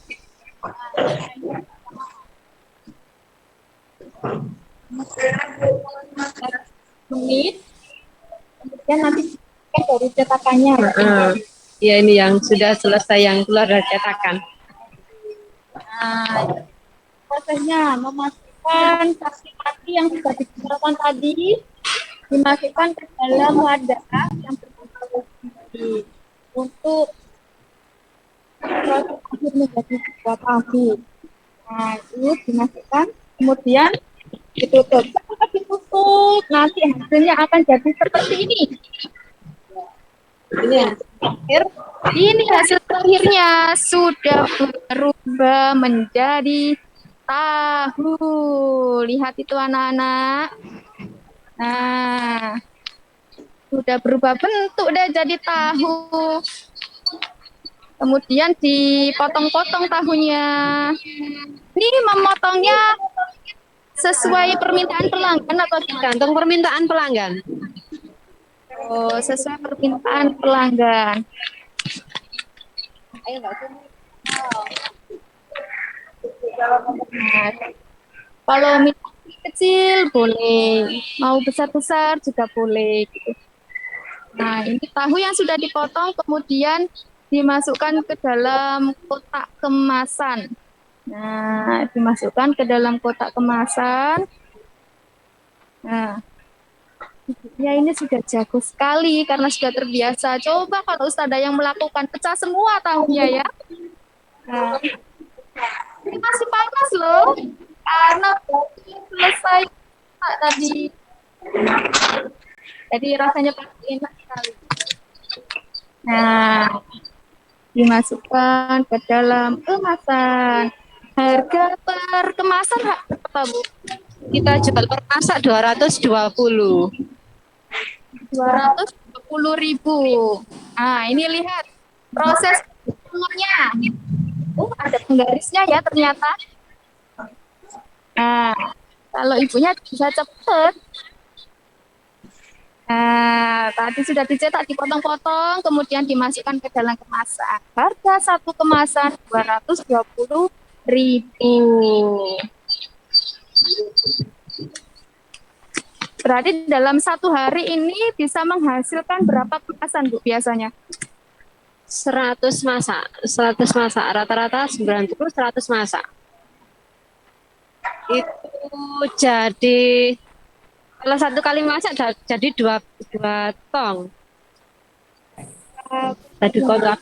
Menit. Kemudian nanti kan dari cetakannya. Ya ini yang sudah selesai yang keluar dari cetakan. Nah, prosesnya memasukkan sapi-sapi yang sudah digunakan tadi dimasukkan ke dalam wadah yang berbentuk untuk proses akhir menjadi sebuah tahu. Nah, itu dimasukkan, kemudian ditutup. Setelah ditutup, nanti hasilnya akan jadi seperti ini. Ini hasil akhirnya sudah berubah menjadi tahu. Lihat itu anak-anak. Nah, sudah berubah bentuk deh jadi tahu. Kemudian dipotong-potong tahunya. Ini memotongnya sesuai permintaan pelanggan atau Tergantung permintaan pelanggan. Oh, sesuai permintaan pelanggan. Nah, kalau minta kecil boleh, mau besar-besar juga boleh. Gitu. Nah, ini tahu yang sudah dipotong kemudian dimasukkan ke dalam kotak kemasan. Nah, dimasukkan ke dalam kotak kemasan. Nah, ya ini sudah jago sekali karena sudah terbiasa. Coba kalau Ustazah yang melakukan pecah semua tahunya ya. Nah, ini masih panas loh karena selesai tadi. Jadi rasanya pasti enak sekali. Nah, dimasukkan ke dalam kemasan. Harga per kemasan berapa, Bu? Kita jual per masak 220. 220.000. Nah, ini lihat proses pengolahnya. Ada penggarisnya ya ternyata. Nah, kalau ibunya bisa cepet. Nah, tadi sudah dicetak, dipotong-potong, kemudian dimasukkan ke dalam kemasan. Harga satu kemasan 220.000. Berarti dalam satu hari ini bisa menghasilkan berapa kemasan, Bu, biasanya? 100 masak, 100 masak, rata-rata 90, 100 masak. Itu jadi, kalau satu kali masak jadi dua tong. Tadi kotak.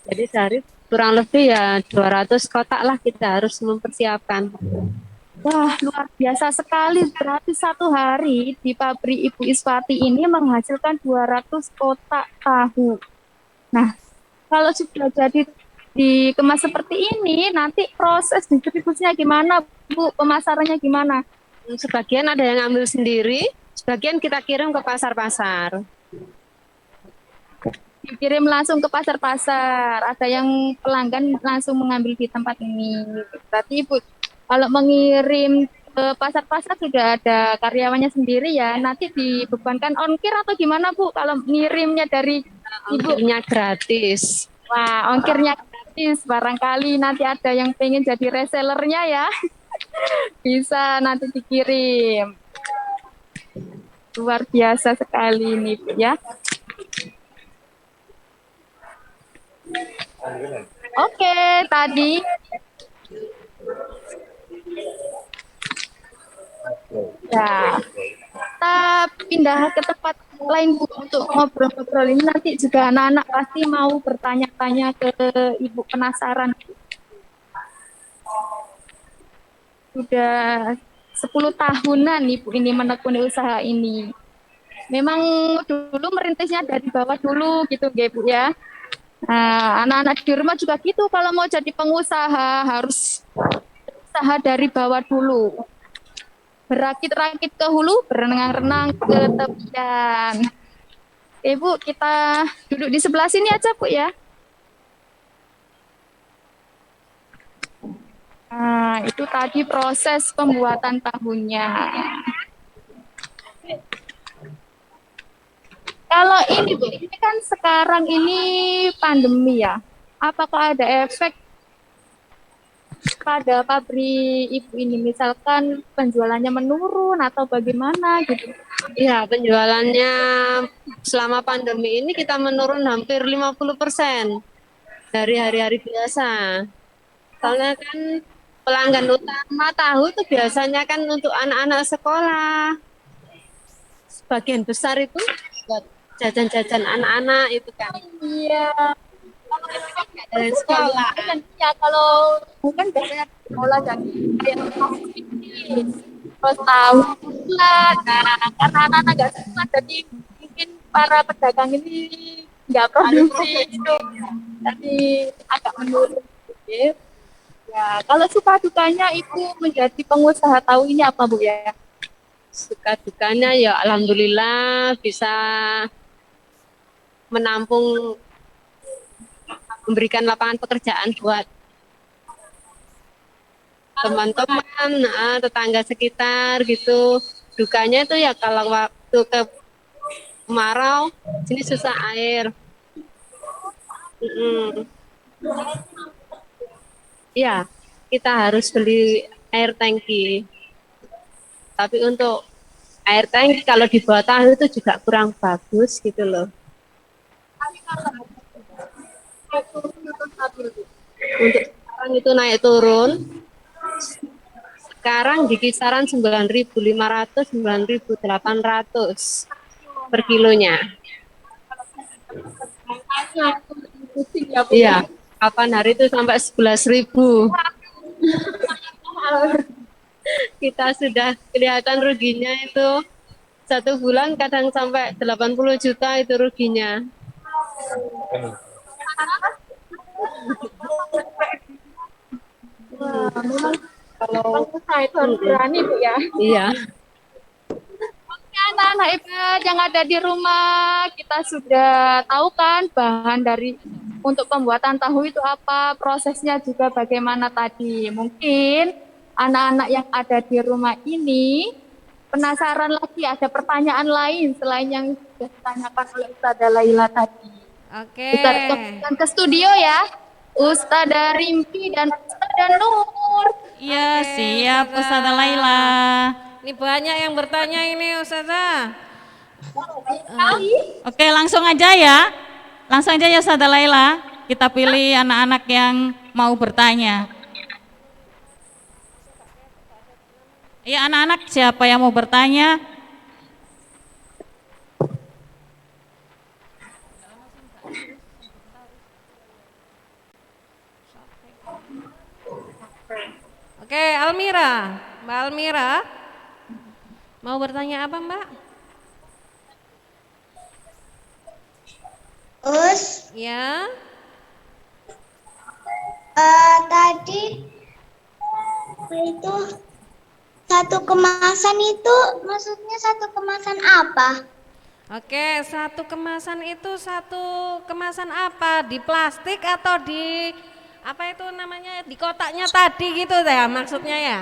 Jadi sehari kurang lebih ya 200 kotak lah kita harus mempersiapkan. Wah, luar biasa sekali. Berarti satu hari di pabrik Ibu Iswati ini menghasilkan 200 kotak tahu. Nah, kalau sudah jadi dikemas seperti ini, nanti proses distribusinya gimana, Bu? Pemasarannya gimana? Sebagian ada yang ambil sendiri, sebagian kita kirim ke pasar-pasar. Dikirim langsung ke pasar-pasar. Ada yang pelanggan langsung mengambil di tempat ini. Berarti Ibu, kalau mengirim ke pasar-pasar sudah ada karyawannya sendiri ya. Nanti dibebankan ongkir atau gimana, Bu? Kalau ngirimnya dari Ibu? Ongkirnya gratis. Wah, ongkirnya gratis. Barangkali nanti ada yang pengen jadi resellernya ya. Bisa nanti dikirim. Luar biasa sekali ini, Bu, ya. Oke, tadi ya, kita pindah ke tempat lain, Bu, untuk ngobrol-ngobrol ini. Nanti juga anak-anak pasti mau bertanya-tanya ke Ibu, penasaran. Sudah 10 tahunan Ibu ini menekuni usaha ini. Memang dulu merintisnya dari bawah dulu gitu Bu ya. Nah, anak-anak di rumah juga gitu, kalau mau jadi pengusaha harus usaha dari bawah dulu. Berakit-rakit ke hulu, berenang-renang ke tepian. Bu, kita duduk di sebelah sini aja Bu ya. Nah, itu tadi proses pembuatan tahunya. Kalau ini Bu, ini kan sekarang ini pandemi ya. Apakah ada efek pada pabrik Ibu ini? Misalkan penjualannya menurun atau bagaimana gitu? Ya, penjualannya selama pandemi ini kita menurun hampir 50% dari hari-hari biasa. Soalnya kan pelanggan utama tahu itu biasanya kan untuk anak-anak sekolah. Sebagian besar itu buat jajan-jajan anak-anak itu kan. Iya. Dari sekolah. Ya kalau bukan biasanya sekolah dan terus tahu bulan. Nah, karena anak-anak nggak sekolah, jadi mungkin para pedagang ini nggak produksi itu, jadi agak menurun. Gitu. Ya, kalau suka dukanya Ibu menjadi pengusaha tahu ini apa Bu ya? Suka dukanya ya alhamdulillah bisa menampung, memberikan lapangan pekerjaan buat teman-teman, tetangga sekitar gitu. Dukanya itu ya kalau waktu kemarau sini susah air. Ya, kita harus beli air tangki. Tapi untuk air tangki kalau di bawah tahu itu juga kurang bagus gitu loh. Untuk sekarang itu naik turun. Sekarang di kisaran 9.500, 9.800 per kilonya. Iya, kapan hari itu sampai 11.000. Kita sudah kelihatan ruginya itu 1 bulan kadang sampai 80 juta itu ruginya. Memang kalau usaha itu harus berani Bu ya. Iya. Oke, anak-anak hebat yang ada di rumah, kita sudah tahu kan bahan dari untuk pembuatan tahu itu apa, prosesnya juga bagaimana tadi. Mungkin anak-anak yang ada di rumah ini penasaran lagi, ada pertanyaan lain selain yang sudah ditanyakan oleh Ustazah Laila tadi. Oke. Kita kembalikan ke studio ya, Ustazah Rimpi dan Ustazah Nur. Iya, Oke, siap Ustazah Laila. Ini banyak yang bertanya ini Ustazah. Oke, langsung aja ya. Langsung aja ya Ustazah Laila. Kita pilih anak-anak yang mau bertanya. Iya, anak-anak siapa yang mau bertanya? Oke, Almira. Mbak Almira. Mau bertanya apa, Mbak? Us, Ya. tadi itu satu kemasan itu maksudnya satu kemasan apa? Oke, satu kemasan itu satu kemasan apa? Di plastik atau di apa itu namanya? Di kotaknya tadi gitu ya maksudnya ya?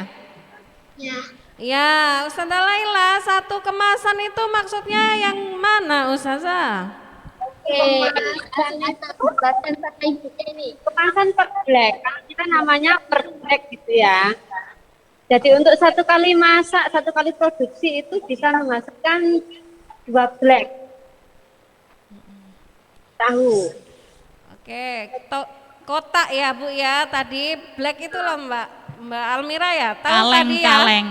Ya. Ya, Ustazah Laila, satu kemasan itu maksudnya yang mana, Ustazah? Oke, kemasan per ibu ini, kemasan per black. Kalau kita namanya per black gitu ya. Jadi untuk 1 kali masak, 1 kali produksi itu bisa menghasilkan 2 black tahu. Oke, kotak ya Bu ya, tadi black itu loh Mbak Almira ya, tahu Kaleng, tadi ya? kaleng.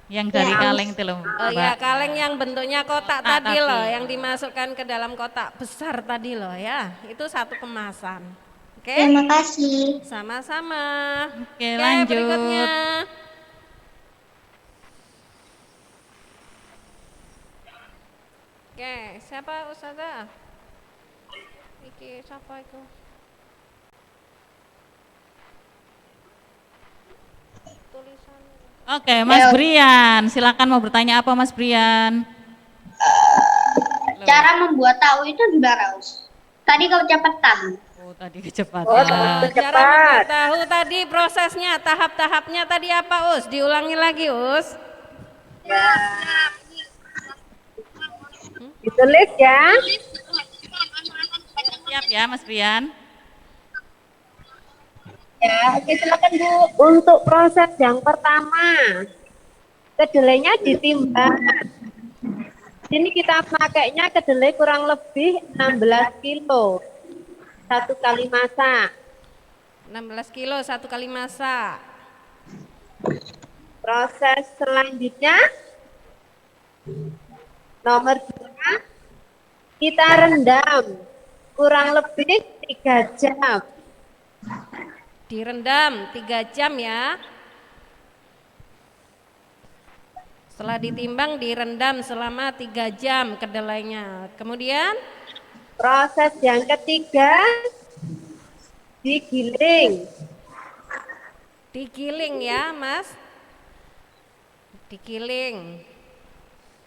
Yang dari kaleng itu loh. Oh iya, kaleng yang bentuknya kotak tadi tadi. loh, yang dimasukkan ke dalam kotak besar tadi loh ya, itu satu kemasan. Oke? Terima kasih. Sama-sama. Oke, lanjut. Berikutnya. Oke, siapa Ustazah? Iki siapa itu? Tulisan. Oke, Mas Brian, silakan mau bertanya apa Mas Brian? Cara membuat tahu itu gimana, Us? Tadi kau cepetan. Oh, tadi kecepatan. Cara membuat tahu tadi prosesnya, tahap-tahapnya tadi apa Us? Diulangi lagi Us. Ditulis ya. Siap ya Mas Brian? Ya, oke silakan Bu. Untuk proses yang pertama, kedelainya ditimbang. Sini kita pakainya kedelai kurang lebih 16 kilo. 1 kali masak. 16 kilo 1 kali masak. Proses selanjutnya nomor 2, kita rendam kurang lebih 3 jam. Direndam 3 jam ya. Setelah ditimbang direndam selama 3 jam kedelainya. Kemudian proses yang ketiga digiling. Digiling ya Mas. Digiling.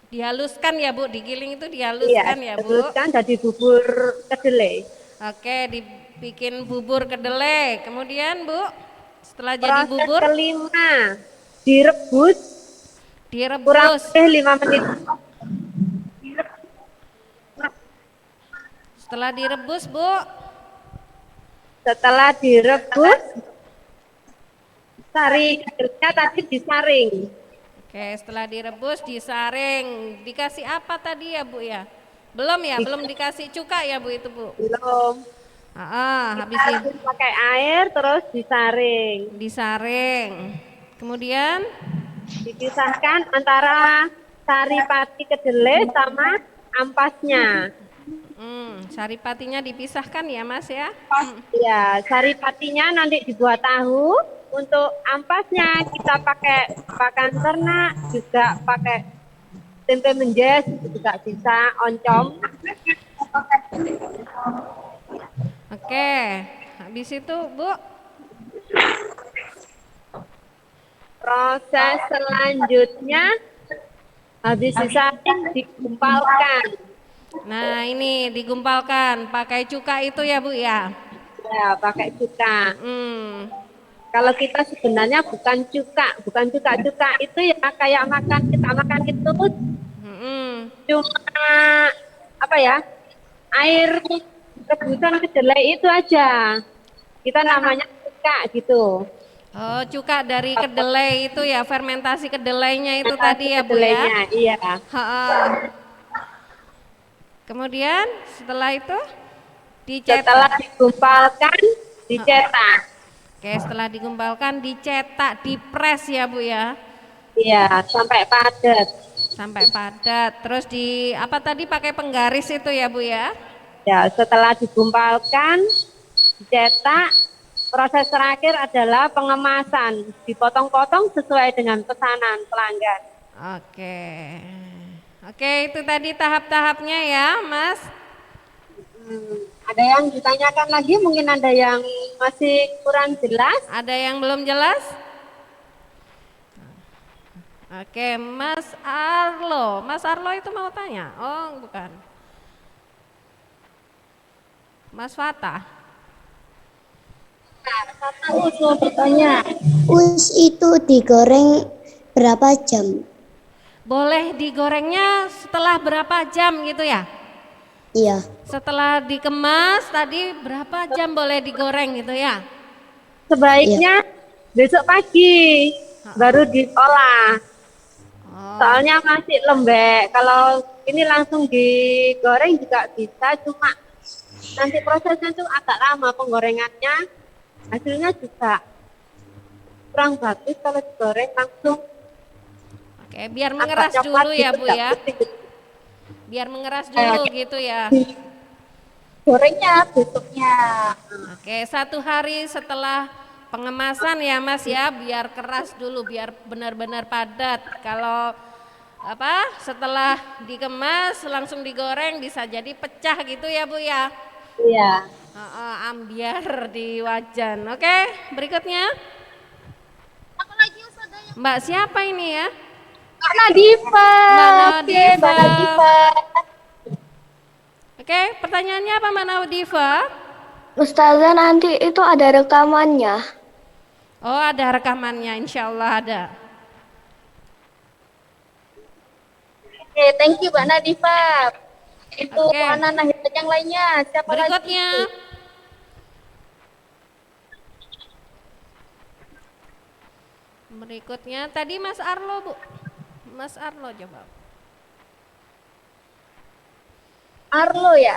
Dihaluskan ya Bu, digiling itu dihaluskan ya Bu. Dihaluskan jadi bubur kedelai. Oke, dibikin bubur kedelai. Kemudian Bu, setelah jadi proses bubur kelima direbus kurang direbus. lebih 5 menit. Setelah direbus Bu, Setelah direbus, sari kedelainya tadi disaring. oke, setelah direbus disaring. Dikasih apa tadi ya Bu ya? Belum ya, belum dikasih cuka ya Bu itu Bu. Belum. Habis Direbus pakai air terus disaring. disaring. Kemudian Dipisahkan antara sari pati kedelai sama ampasnya. saripatinya dipisahkan ya Mas ya. Ya, sari patinya nanti dibuat tahu. Untuk ampasnya kita pakai pakan ternak, juga pakai tempe menjes, juga bisa oncom. Oke, habis itu Bu, Proses selanjutnya habis disaring digumpalkan. nah ini digumpalkan pakai cuka itu ya Bu ya. Ya, pakai cuka. Hmm, Kalau kita sebenarnya bukan cuka itu ya kayak kita makan itu cuma apa ya? Air rebusan kedelai itu aja. Kita namanya cuka gitu. Oh, cuka dari kedelai itu ya, fermentasi kedelainya itu tadi ya Bu ya. Kedelainya, iya. Kemudian setelah itu dicetak. Setelah digumpalkan, dicetak. Oke, setelah digumpalkan dicetak, dipres ya Bu ya. Iya, sampai padat. Sampai padat. Terus di apa tadi pakai penggaris itu ya Bu ya. Ya, setelah digumpalkan, dicetak, proses terakhir adalah pengemasan. Dipotong-potong sesuai dengan pesanan pelanggan. Oke. Oke, itu tadi tahap-tahapnya ya, Mas. Ada yang ditanyakan lagi, mungkin ada yang masih kurang jelas. Ada yang belum jelas? Oke, Mas Arlo. Mas Arlo itu mau tanya? Oh, bukan. Mas Fatah. Us mau bertanya, us itu digoreng berapa jam? Boleh digorengnya setelah berapa jam gitu ya? Iya. Setelah dikemas tadi berapa jam boleh digoreng gitu ya? Sebaiknya besok pagi baru diolah. Soalnya masih lembek. Kalau ini langsung digoreng juga bisa, cuma nanti prosesnya itu agak lama penggorengannya. Hasilnya juga kurang bagus kalau digoreng langsung. Oke, biar mengeras dulu ya Bu ya. Biar mengeras dulu gitu ya. Gorengnya besoknya. Oke, 1 hari setelah pengemasan ya Mas ya, biar keras dulu, biar benar-benar padat. Kalau apa setelah dikemas langsung digoreng bisa jadi pecah gitu ya Bu ya. Iya. Ambiar di wajan. Oke, berikutnya. Mbak siapa ini ya? Mbak Nadifa. Mbak Oke, Nadifa. Mbak Nadifa. Oke, pertanyaannya apa Mbak Nadifa? Ustazah, nanti itu ada rekamannya. Oh, ada rekamannya, insya Allah ada. Oke, thank you Mbak Nadifa. Itu Oke. anak-anak hebat yang lainnya. Siapa Berikutnya. lagi? Berikutnya tadi Mas Arlo Bu. Mas Arlo coba. Arlo ya?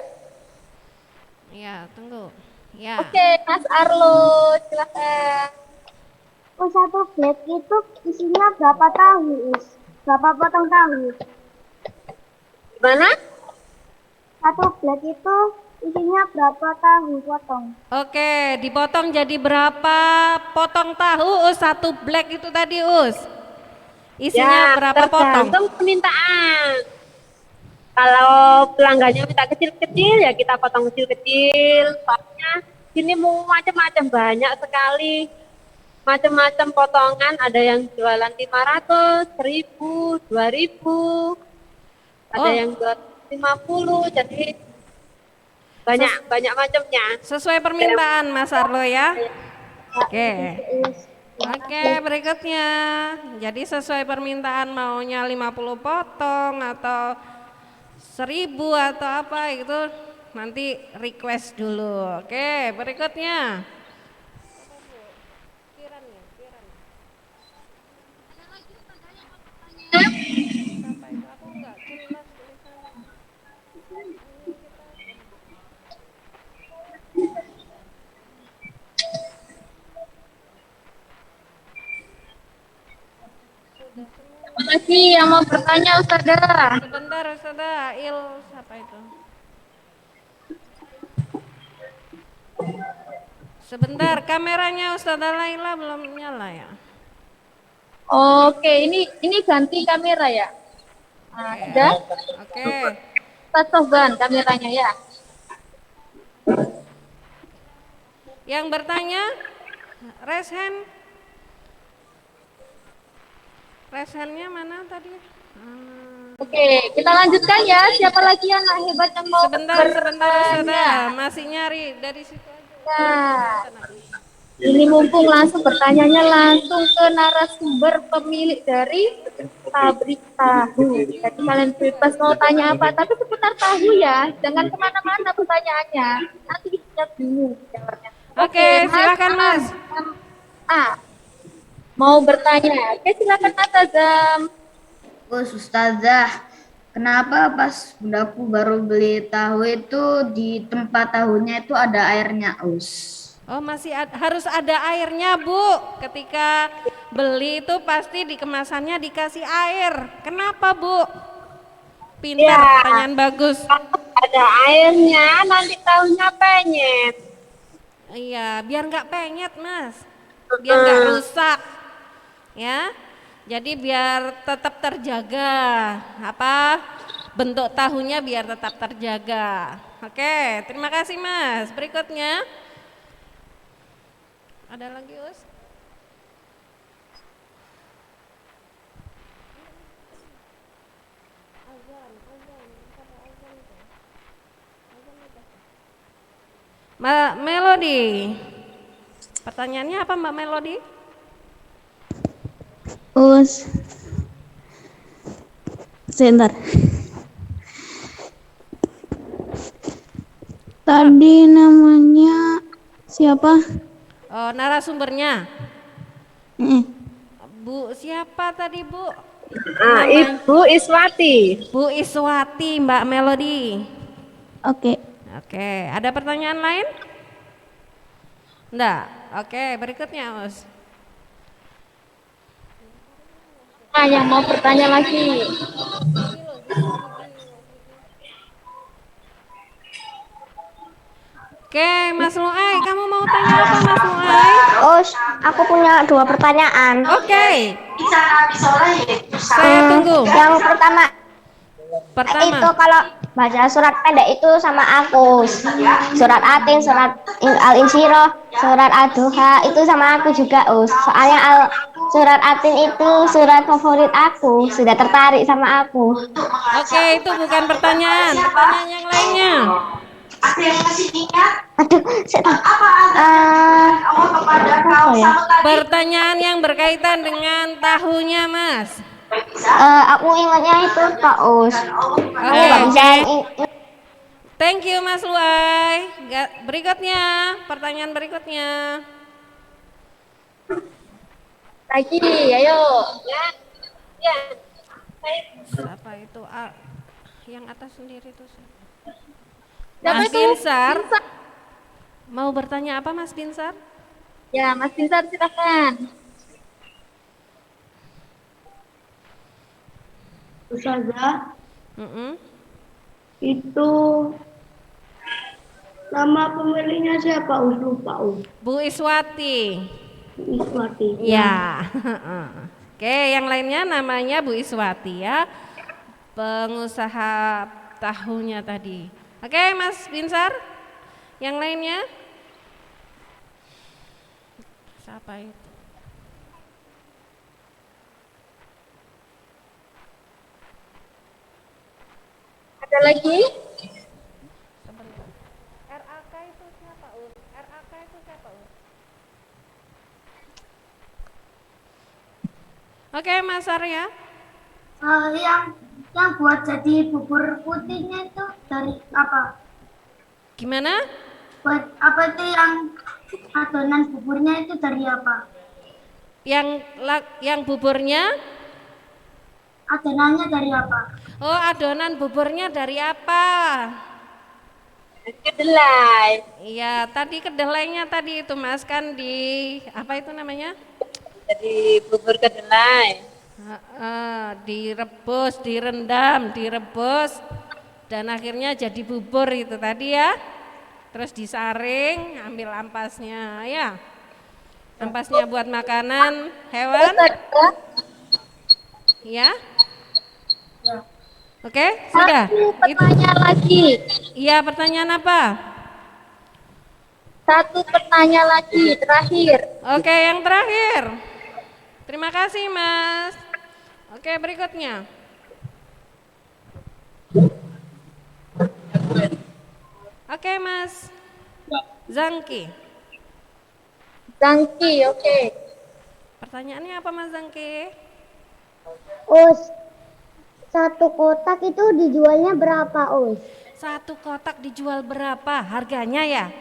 Ya, tunggu. Ya. Oke, Mas Arlo, silakan. Satu black itu isinya berapa tahu, Us? Berapa potong tahu? Gimana? Satu black itu isinya berapa tahu potong? Oke, dipotong jadi berapa potong tahu Us? Satu black itu tadi Us. Isinya berapa potong? Tergantung permintaan. Kalau pelanggannya minta kecil-kecil ya kita potong kecil-kecil. Soalnya sini mau macam-macam, banyak sekali. Macam-macam potongan, ada yang jualan 500, 1000, 2000. Ada yang jual 50, jadi banyak macamnya. Sesuai permintaan Mas Arlo ya. Oke. Oke, berikutnya. Jadi sesuai permintaan maunya 50 potong atau 1000 atau apa itu nanti request dulu. Oke, berikutnya. Siapa lagi yang mau bertanya, Ustazah? Sebentar Ustazah, siapa itu? Sebentar, kameranya Ustazah Laila belum nyala ya. Oke, ini ganti kamera ya? Nah, sudah? Oke. Ustaz Sofwan kameranya ya. Yang bertanya, raise hand. Raise hand-nya mana tadi? Oke, kita lanjutkan ya. Siapa lagi anak hebat yang mau Sebentar bertanya? Ustazah, masih nyari dari situ aja. Nah, ini mumpung langsung bertanyanya langsung ke narasumber pemilik dari pabrik tahu. Jadi kalian bebas mau tanya apa, tapi seputar tahu ya. Jangan kemana-mana pertanyaannya. Nanti kita bingung jawabnya. Oke, silakan Mas. Mau bertanya? Oke, silakan Mas Azam. Ustazah, kenapa pas bundaku baru beli tahu itu di tempat tahunya itu ada airnya, Oh, masih harus ada airnya, Bu. Ketika beli itu pasti di kemasannya dikasih air. Kenapa, Bu? Pintar, pertanyaan bagus. Ada airnya, nanti tahunya penyet. Iya, biar nggak penyet, Mas. Biar nggak rusak. Ya. Jadi biar tetap terjaga bentuk tahunya biar tetap terjaga. Oke, terima kasih Mas. Berikutnya ada lagi Us? Mbak Melody. Pertanyaannya apa Mbak Melody? Sebentar. Tadi namanya siapa? Oh, narasumbernya. Bu, siapa tadi Bu? Ibu Iswati. Bu Iswati, Mbak Melody. Oke. Oke, ada pertanyaan lain? Enggak. Oke, berikutnya Us. Yang mau bertanya lagi. Oke, Mas Luai, kamu mau tanya apa Mas Luai? Us, aku punya 2 pertanyaan. Oke. Saya tunggu. Yang pertama Pertama. itu kalau baca surat pendek itu sama aku. Surat Atin, surat Al-Insyirah, surat Ad-Duha itu sama aku juga, Us. Soalnya surat Atin itu surat favorit aku, sudah tertarik sama aku. Oke, itu bukan pertanyaan. Pertanyaan yang lainnya. Aduh, Pertanyaan yang berkaitan dengan tahunya, Mas. Aku ingatnya itu Kak Us. Thank you, Mas Luai. Berikutnya, pertanyaan berikutnya. Lagi, ayo. Ya. Siapa itu? Yang atas sendiri itu. Mas Binsar. Mau bertanya apa, Mas Binsar? Ya, Mas Binsar silakan. Ustazah, itu nama pemiliknya siapa? Lupa. Bu Iswati. Bu Iswati. Ya. Oke, yang lainnya namanya Bu Iswati ya. Pengusaha tahunya tadi. Oke, Mas Binsar. Yang lainnya? Siapa itu? Ada lagi? RAK itu siapa, Us? RAK itu siapa, Us? Oke, Mas Arya. Yang buat jadi bubur putihnya itu dari apa? Gimana? Buat apa itu yang adonan buburnya itu dari apa? Yang buburnya? Adonannya dari apa? Oh, adonan buburnya dari apa? Kedelai. Iya, tadi kedelainya tadi itu, Mas, kan di apa itu namanya? Jadi bubur kedelai. Direbus, direndam, direbus, dan akhirnya jadi bubur itu tadi ya. Terus disaring, ambil ampasnya ya. Ampasnya buat makanan hewan. Ya. Oke, sudah. Pertanyaan lagi. Iya, pertanyaan apa? Satu pertanyaan lagi, terakhir. Oke, yang terakhir. Terima kasih, Mas. Oke, berikutnya. Oke, Mas Zangki. Zangki, oke. Pertanyaannya apa, Mas Zangki? Us, 1 kotak itu dijualnya berapa, Us? 1 kotak dijual berapa? Harganya ya?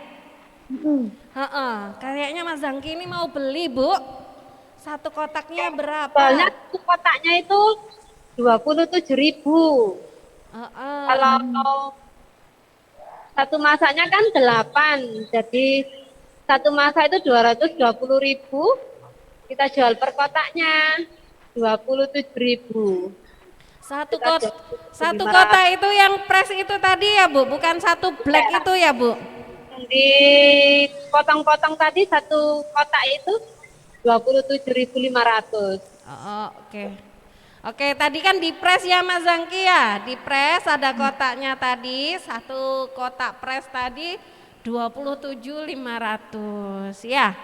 Kayaknya Mas Zangki ini mau beli, Bu. 1 kotaknya berapa? Soalnya 1 kotaknya itu 27.000. Kalau 1 masaknya kan 8, jadi 1 masak itu 220.000. Kita jual per kotaknya 27.000. Satu kotak itu yang press itu tadi ya, Bu, bukan 1 black itu ya, Bu? Di potong-potong tadi 1 kotak itu 27.500. Oke. Oke, tadi kan di press ya, Mas Zangki ya. Di press ada kotaknya tadi, 1 kotak press tadi 27.500 ya.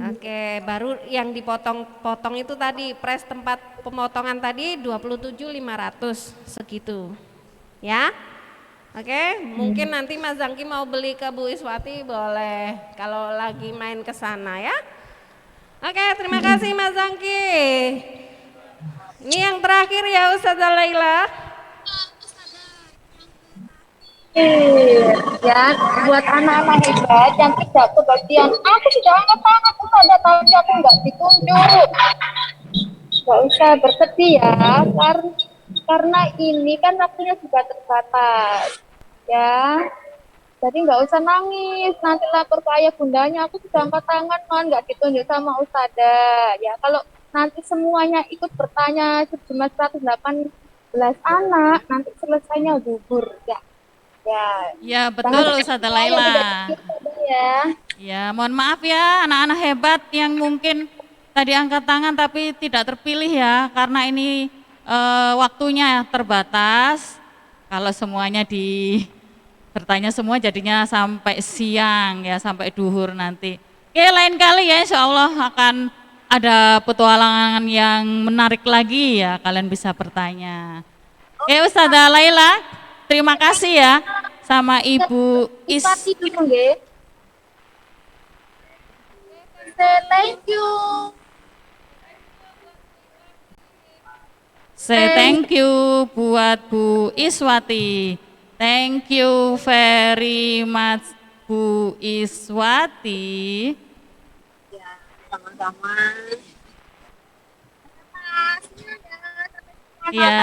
Oke, baru yang dipotong-potong itu tadi press tempat pemotongan tadi 27.500 segitu. Ya. Oke, mungkin nanti Mas Zangki mau beli ke Bu Iswati boleh kalau lagi main ke sana ya. Oke, terima kasih Mas Zangki. Ini yang terakhir ya Ustazah Laila. Ya, buat anak-anak hebat yang tidak kebagian, aku sudah angkat tangan kepada tapi aku nggak ditunjuk. Nggak usah bersedih ya, karena ini kan waktunya juga terbatas. Ya, jadi nggak usah nangis, nanti lapor ke ayah bundanya, aku sudah angkat tangan, kan nggak ditunjuk sama Ustazah. Ya, kalau nanti semuanya ikut bertanya sejumlah 118 anak, nanti selesainya gugur ya. Ya betul Ustazah Laila. Ya. Ya, mohon maaf ya anak-anak hebat yang mungkin tadi angkat tangan tapi tidak terpilih ya, karena ini waktunya terbatas. Kalau semuanya bertanya semua jadinya sampai siang ya, sampai duhur nanti. Oke, lain kali ya insya Allah akan ada petualangan yang menarik lagi ya, kalian bisa bertanya. Oke Ustazah Laila, terima kasih ya sama Ibu Thank you. Say thank you buat Bu Iswati. Thank you very much Bu Iswati. Ya, sama-sama. Ya,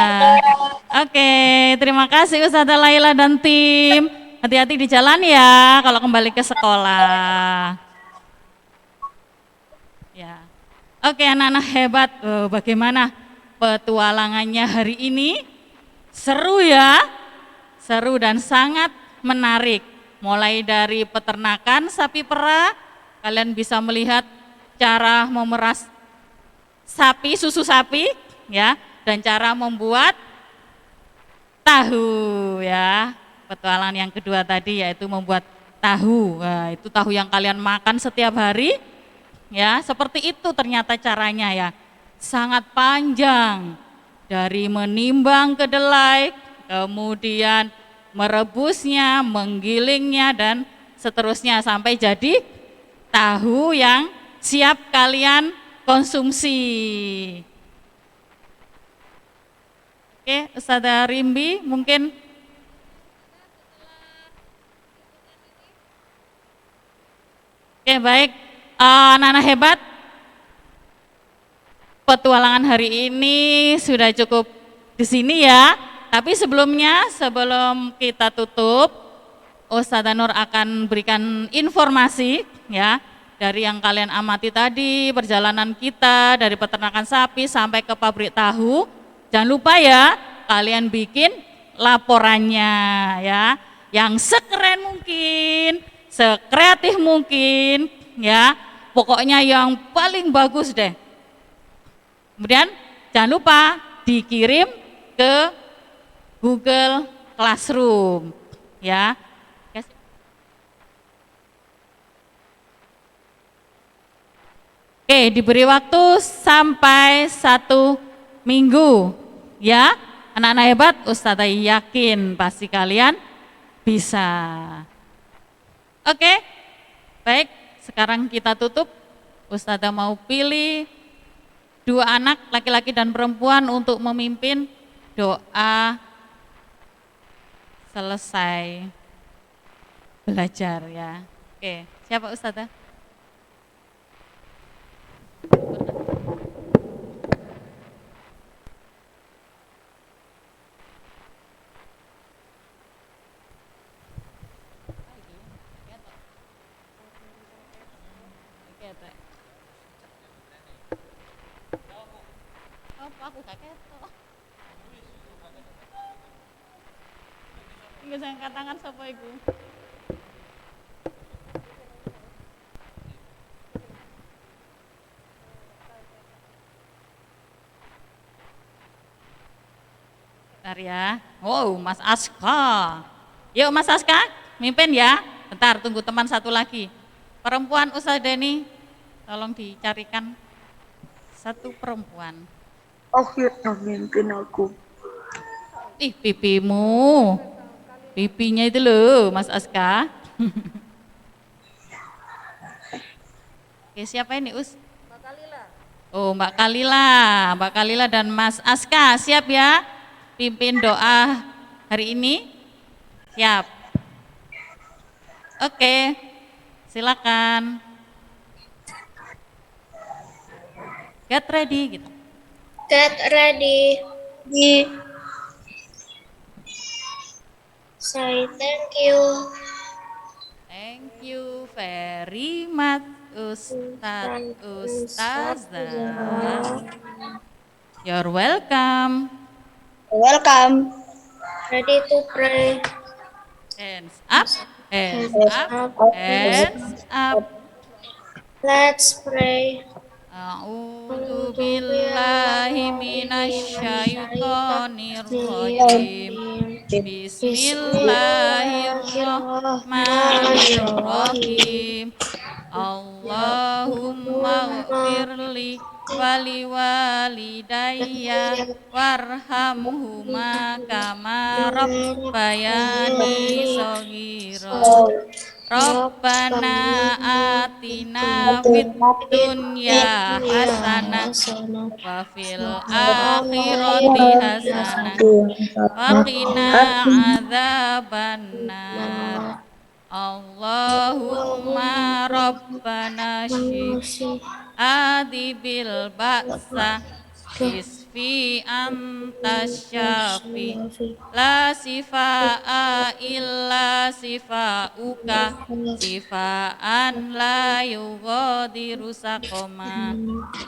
oke. Terima kasih Ustazah Laila dan tim. Hati-hati di jalan ya kalau kembali ke sekolah. Ya, oke anak-anak hebat. Bagaimana petualangannya hari ini? Seru ya, seru dan sangat menarik. Mulai dari peternakan sapi perah, kalian bisa melihat cara memeras sapi, susu sapi, ya, dan cara membuat tahu, ya. Petualangan yang kedua tadi yaitu membuat tahu. Nah, itu tahu yang kalian makan setiap hari. Ya, seperti itu ternyata caranya ya. Sangat panjang. Dari menimbang kedelai, kemudian merebusnya, menggilingnya dan seterusnya sampai jadi tahu yang siap kalian konsumsi. Oke, Ustazah Rimbi mungkin oke, baik. Anak-anak hebat, petualangan hari ini sudah cukup di sini ya. Tapi sebelumnya, sebelum kita tutup, Ustazah Nur akan berikan informasi ya dari yang kalian amati tadi, perjalanan kita dari peternakan sapi sampai ke pabrik tahu. Jangan lupa ya, kalian bikin laporannya ya, yang sekeren mungkin, sekreatif mungkin ya. Pokoknya yang paling bagus deh. Kemudian jangan lupa dikirim ke Google Classroom ya. Oke, diberi waktu sampai 1 minggu ya. Anak-anak hebat, Ustazah yakin pasti kalian bisa. Oke, baik. Sekarang kita tutup. Ustazah mau pilih 2 anak laki-laki dan perempuan untuk memimpin doa selesai belajar ya. Oke, siapa Ustazah? Aku gak ketok. Nggak angkat tangan sapa iku? Bentar ya. Wow, Mas Aska. Yuk Mas Aska, mimpin ya. Bentar, tunggu teman satu lagi. Perempuan Ustazah Deni, tolong dicarikan satu perempuan. Oke, mimpin aku. Ih, pipimu. Pipinya itu loh, Mas Aska. Oke, siapa ini, Us? Mbak Kalila. Oh, Mbak Kalila. Mbak Kalila dan Mas Aska, siap ya? Pimpin doa hari ini? Siap. Oke, silakan. Get ready gitu. Get ready. Say thank you. Thank you very much, Ustazah. You're welcome. Welcome. Ready to pray. Hands up. Hands up, hands up. Let's pray. A'udzu billahi minasyaitonir rajim. Bismillahirrahmanirrahim. Allahumma ghfirli wali walidayya warhamhuma kama rabbayani shaghira. Rabbana atina fid dunya hasanah wa fil akhirati hasanah wa qina adzabannar. Allahumma rabbana bil ba'sa isfi anta syafi la sifaa illa sifauka sifaan la yughadiru saqama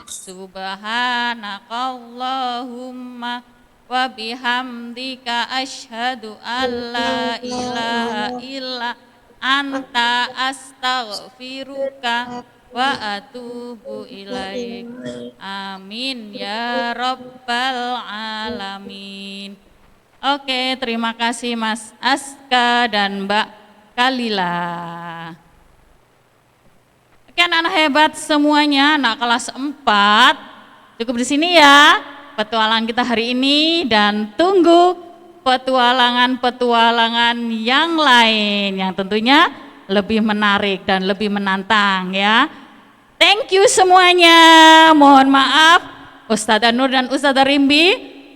subhanakallahumma wa bihamdika asyhadu an la ilaha illa anta astaghfiruka wa atubu ilaik. Amin ya rabbal alamin. Oke, terima kasih Mas Aska dan Mbak Kalila. Oke, anak-anak hebat semuanya, anak kelas 4. Cukup di sini ya petualangan kita hari ini, dan tunggu petualangan-petualangan yang lain yang tentunya lebih menarik dan lebih menantang ya. Thank you semuanya. Mohon maaf Ustadzah Nur dan Ustadzah Rimbi,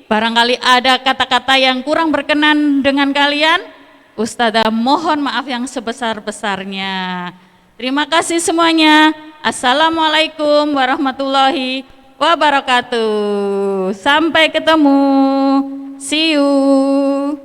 barangkali ada kata-kata yang kurang berkenan dengan kalian, Ustadzah mohon maaf yang sebesar-besarnya. Terima kasih semuanya. Assalamualaikum warahmatullahi wabarakatuh. Sampai ketemu. See you.